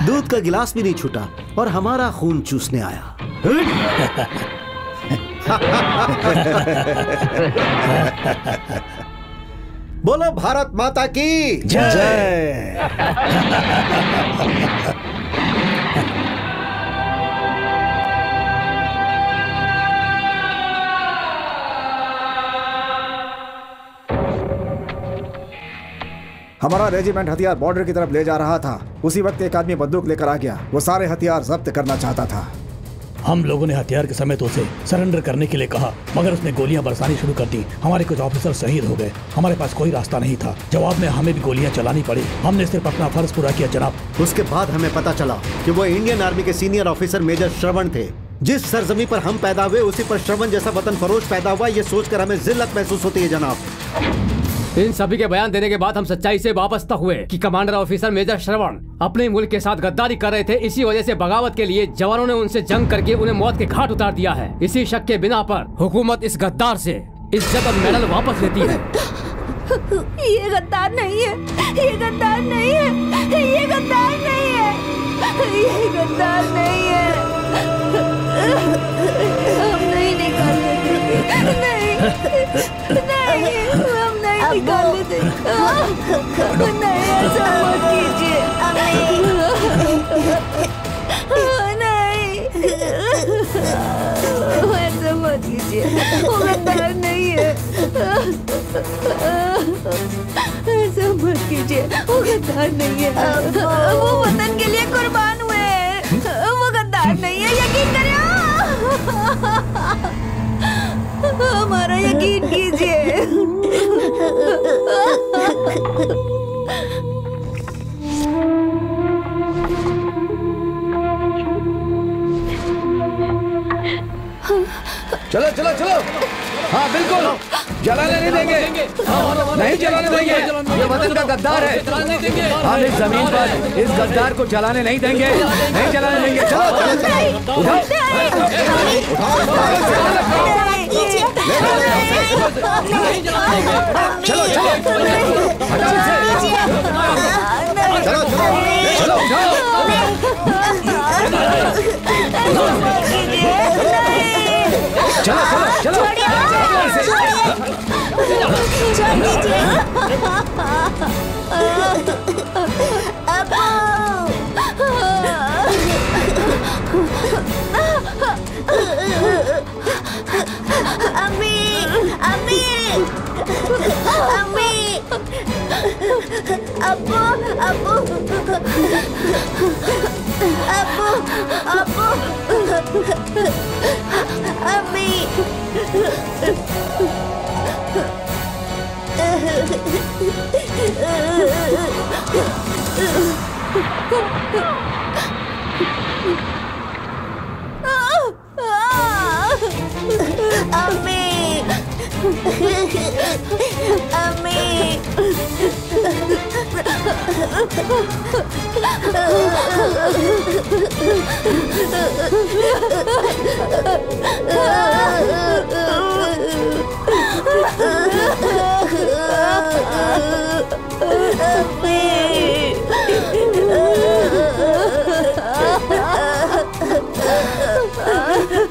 दूध का गिलास भी नहीं छूटा और हमारा खून चूसने आया। बोलो भारत माता की जय। हमारा रेजिमेंट हथियार बॉर्डर की तरफ ले जा रहा था। उसी वक्त एक आदमी बंदूक लेकर आ गया। वो सारे हथियार जब्त करना चाहता था। हम लोगों ने हथियार के समय तो उसे सरेंडर करने के लिए कहा, मगर उसने गोलियां बरसानी शुरू कर दी। हमारे कुछ ऑफिसर शहीद हो गए। हमारे पास कोई रास्ता नहीं था। जवाब में हमें भी गोलियां चलानी पड़ी। हमने सिर्फ अपना फर्ज पूरा किया जनाब। उसके बाद हमें पता चला कि वो इंडियन आर्मी के सीनियर ऑफिसर मेजर श्रवण थे। जिस सरजमी पर हम पैदा हुए उसी पर श्रवण जैसा वतन फरोश पैदा हुआ। ये सोचकर हमें जिल्लत महसूस होती है जनाब। इन सभी के बयान देने के बाद हम सच्चाई से वापस हुए कि कमांडर ऑफिसर मेजर श्रवण अपने मुल्क के साथ गद्दारी कर रहे थे। इसी वजह से बगावत के लिए जवानों ने उनसे जंग करके उन्हें मौत के घाट उतार दिया है। इसी शक के बिना पर हुकूमत इस गद्दार से इज्जत और मेडल वापस लेती है। ये गद्दार नहीं है, ये गद्दार नहीं है, ये गद्दार नहीं है, ये गद्दार नहीं है। हम नहीं निकालने देंगे, नहीं, हम नहीं निकालने देंगे। नहीं, ऐसा मत कीजिए, नहीं, ऐसा मत कीजिए। वो गद्दार नहीं है, ऐसा मत कीजिए। वो गद्दार नहीं है, वो वतन के लिए कुर्बान हुए हैं। वो गद्दार नहीं है, यकीन करिए। हमारा यकीन कीजिए। चलो चलो चलो। हाँ बिल्कुल, जलाने नहीं देंगे, नहीं जलाने देंगे। ये वतन का गद्दार है। हम इस जमीन पर इस गद्दार को जलाने नहीं देंगे, नहीं जलाने देंगे। चलो उठाओ, चलो चलो हटाओ इसे। चलो चलो उठाओ। चलो चलो चलो अम्मी, अम्मी, अम्मी, अब्बू, अब्बू, अब्बू, अब्बू, अम्मी। अम्मी,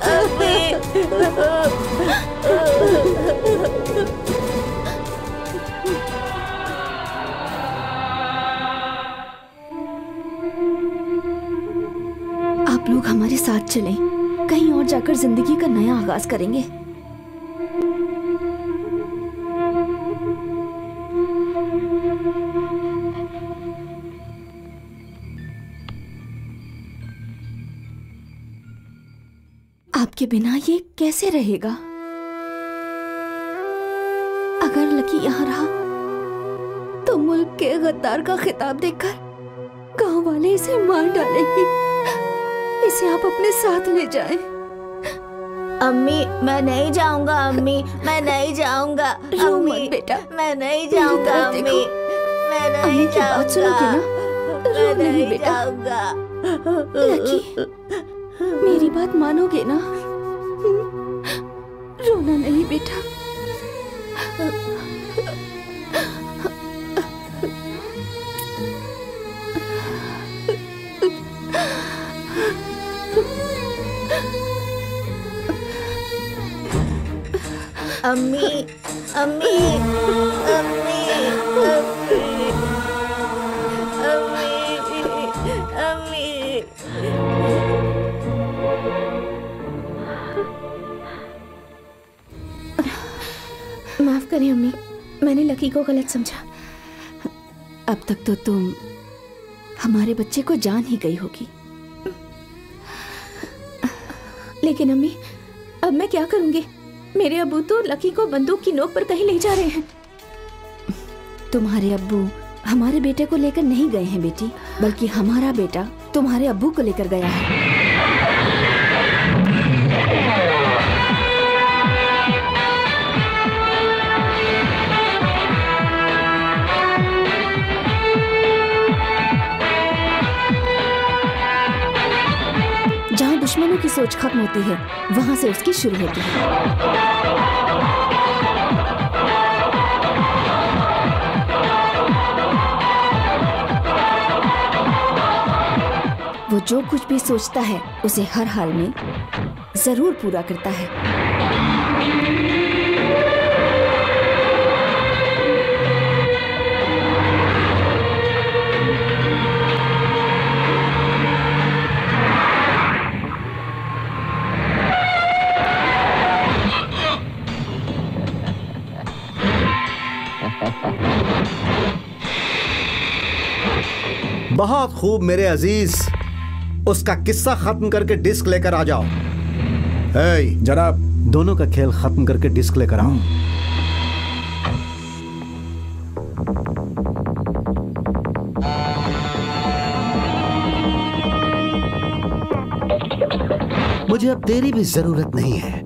अम्मी, आप लोग हमारे साथ चलें, कहीं और जाकर जिंदगी का नया आगाज करेंगे। आपके बिना ये कैसे रहेगा? अगर लकी यहाँ रहा तो मुल्क के गद्दार का खिताब देकर गांव वाले इसे मार डालेंगे। इसे आप अपने साथ ले जाएं। अम्मी, मैं नहीं जाऊंगा। अम्मी, मैं नहीं जाऊंगा। अम्मी बेटा, मैं नहीं जाऊंगा। अम्मी, मैं नहीं जाऊंगा। बात सुनोगे ना? रो नहीं बेटा। लकी, मेरी बात मानोगे ना? रोना नहीं बेटा। अम्मी अम्मी अम्मी अम्मी माफ करें अम्मी, मैंने लकी को गलत समझा। अब तक तो तुम हमारे बच्चे को जान ही गई होगी। लेकिन अम्मी, अब मैं क्या करूंगी? मेरे अब्बू तो लकी को बंदूक की नोक पर कहीं ले जा रहे हैं। तुम्हारे अब्बू हमारे बेटे को लेकर नहीं गए हैं बेटी, बल्कि हमारा बेटा तुम्हारे अब्बू को लेकर गया है। जहाँ दुश्मनों की सोच खत्म होती है, वहां से उसकी शुरू होती है। वो जो कुछ भी सोचता है उसे हर हाल में जरूर पूरा करता है। बहुत खूब मेरे अजीज, उसका किस्सा खत्म करके डिस्क लेकर आ जाओ। जनाब, दोनों का खेल खत्म करके डिस्क लेकर आओ। मुझे अब तेरी भी जरूरत नहीं है।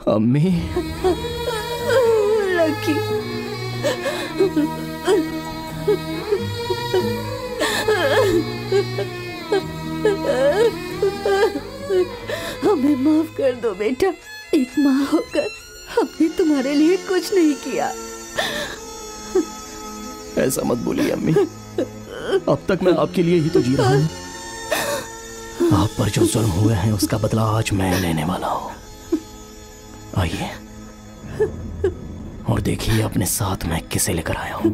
अम्मी, लकी, हमें माफ कर दो बेटा। एक माँ होकर हमने तुम्हारे लिए कुछ नहीं किया। ऐसा मत बोलिए अम्मी, अब तक मैं आपके लिए ही तो जी रहा हूँ। आप पर जो जुल्म हुए हैं उसका बदला आज मैं लेने वाला हूँ। आइए और देखिए अपने साथ मैं किसे लेकर आया हूँ।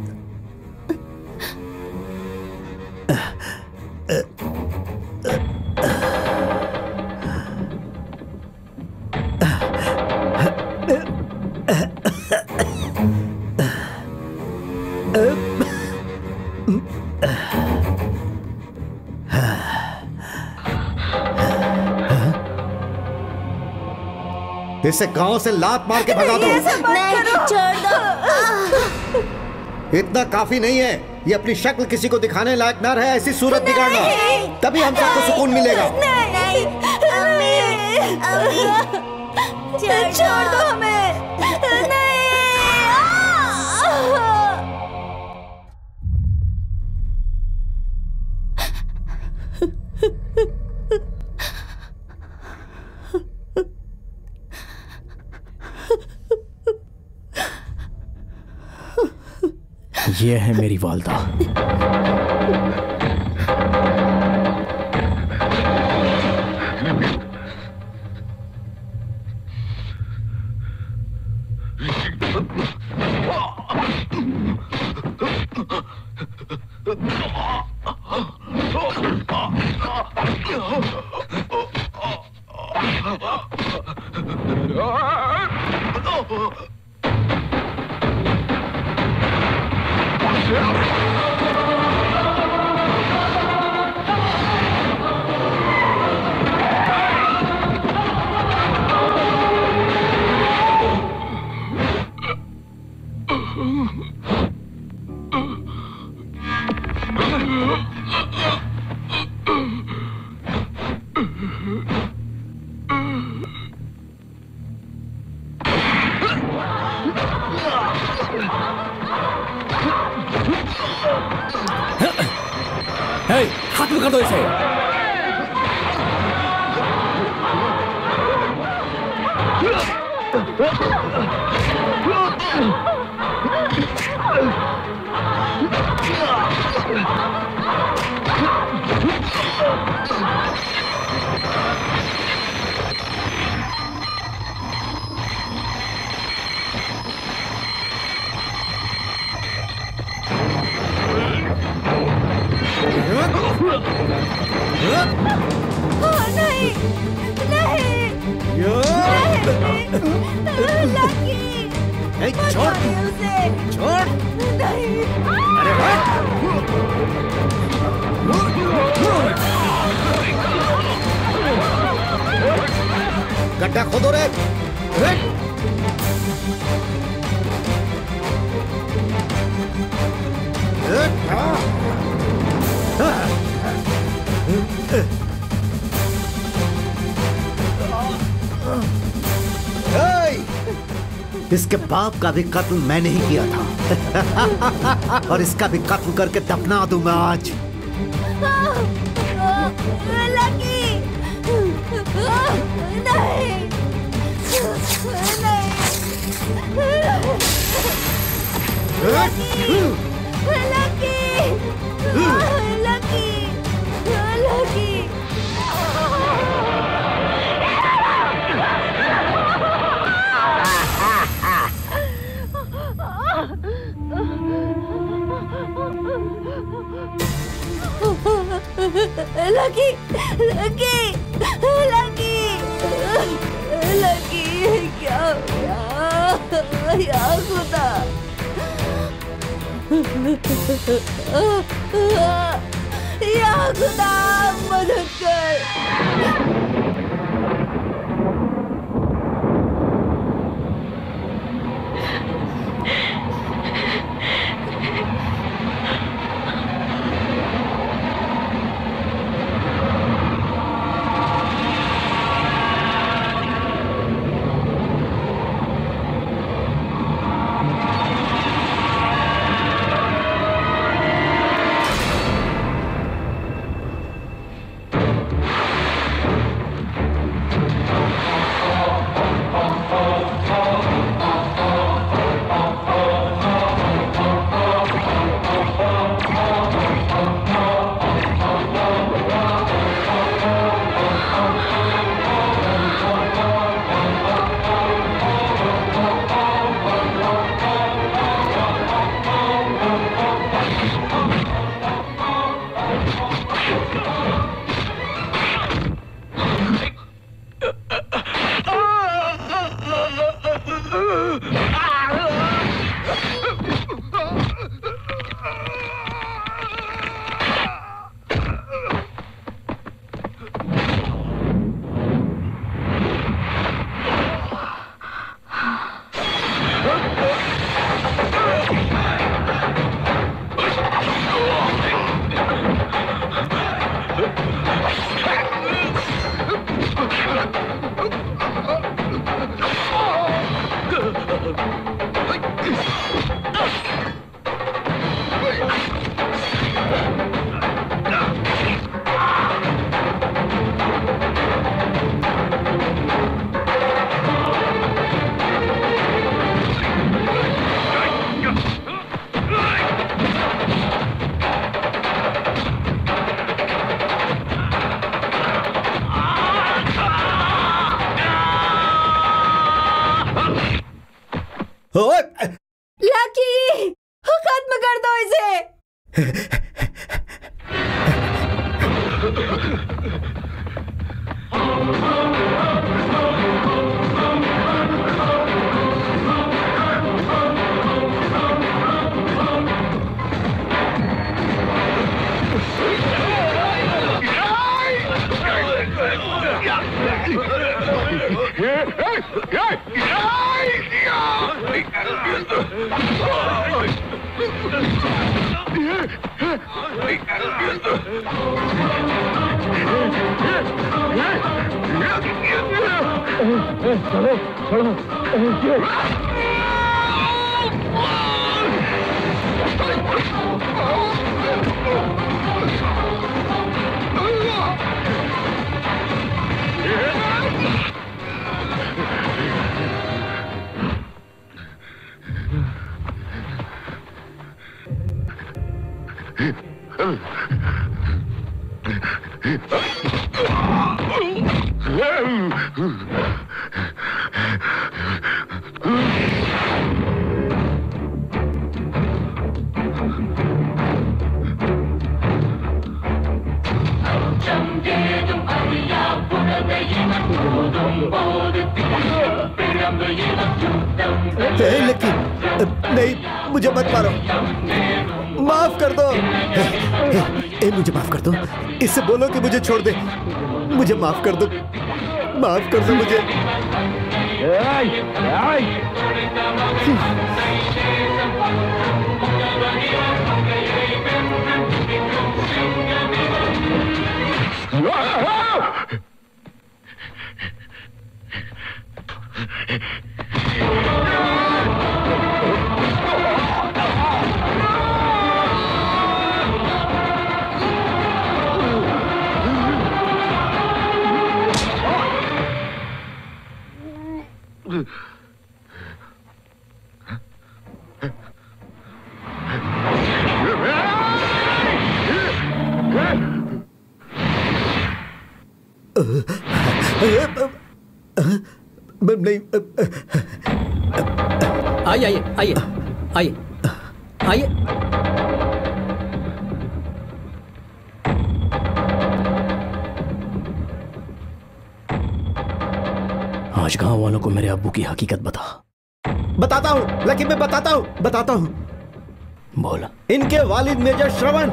इसे गांव से लात मार के भगा दो। नहीं, छोड़ दो। इतना काफी नहीं है। ये अपनी शक्ल किसी को दिखाने लायक ना रहे, ऐसी सूरत बिगाड़ना, तभी हम सबको सुकून मिलेगा। नहीं, छोड़ दो हमें। नहीं। ये है मेरी वालदा। खत्म कर दो इसे। नहीं, नहीं, छोड़, छोड़। अरे गड्ढा खोदो रे। इसके बाप का भी कत्ल मैंने ही किया था और इसका भी कत्ल करके दफना दूंगा आज। लकी, नहीं, लकी, लकी, लकी, लकी, क्या हुआ या खुदा। या खुदा मदद कर। लकी, नहीं, मुझे मत मारो, माफ कर दो। मुझे माफ कर दो, इससे बोलो कि मुझे छोड़ दे, मुझे माफ कर दो, माफ कर दो मुझे। नहीं, आइए आइए आइए आइए। आज गांव वालों को मेरे अब्बू की हकीकत बताता हूँ लकी, मैं बताता हूँ। बोल। इनके वालिद मेजर श्रवण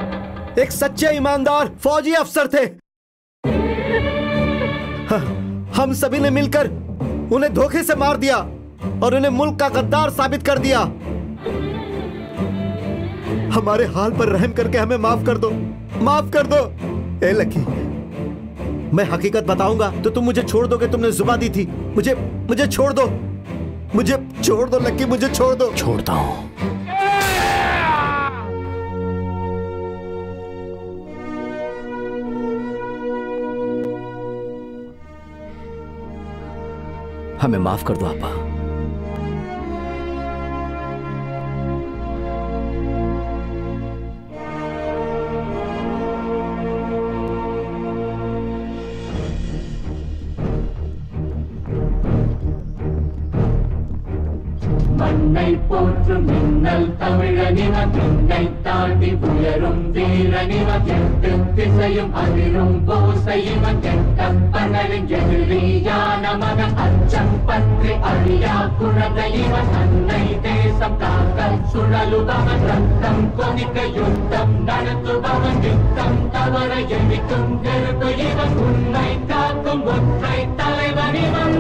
एक सच्चे ईमानदार फौजी अफसर थे। हम सभी ने मिलकर उन्हें धोखे से मार दिया और उन्हें मुल्क का गद्दार साबित कर दिया। हमारे हाल पर रहम करके हमें माफ कर दो, माफ कर दो। ए लकी, मैं हकीकत बताऊंगा तो तुम मुझे छोड़ दोगे, तुमने जुबान दी थी। मुझे छोड़ दो, मुझे छोड़ दो लकी, मुझे छोड़ दो। छोड़ता हूं। हमें माफ कर दो अब्बा। மண்ணை போற்றும் மின்னல் தமிழனிவன், மின்னை தாண்டி உயரும் வீரனிவன், எட்டு திசையும் அதிரும் ஓசையிவன், எட்டப்பகளின் எதிரியான மகன், அச்சம் பற்றி அழியா குழந்தையிவன், அன்னை தேசம் காக்க சுழலுபவன், ரத்தம் கொதிக்க யுத்தம் நடத்துபவன், யுத்தம் தவற எரிக்கும் நெருப்பு இவன், உன்னை காக்கும் ஒற்றை தலைவனிவன்.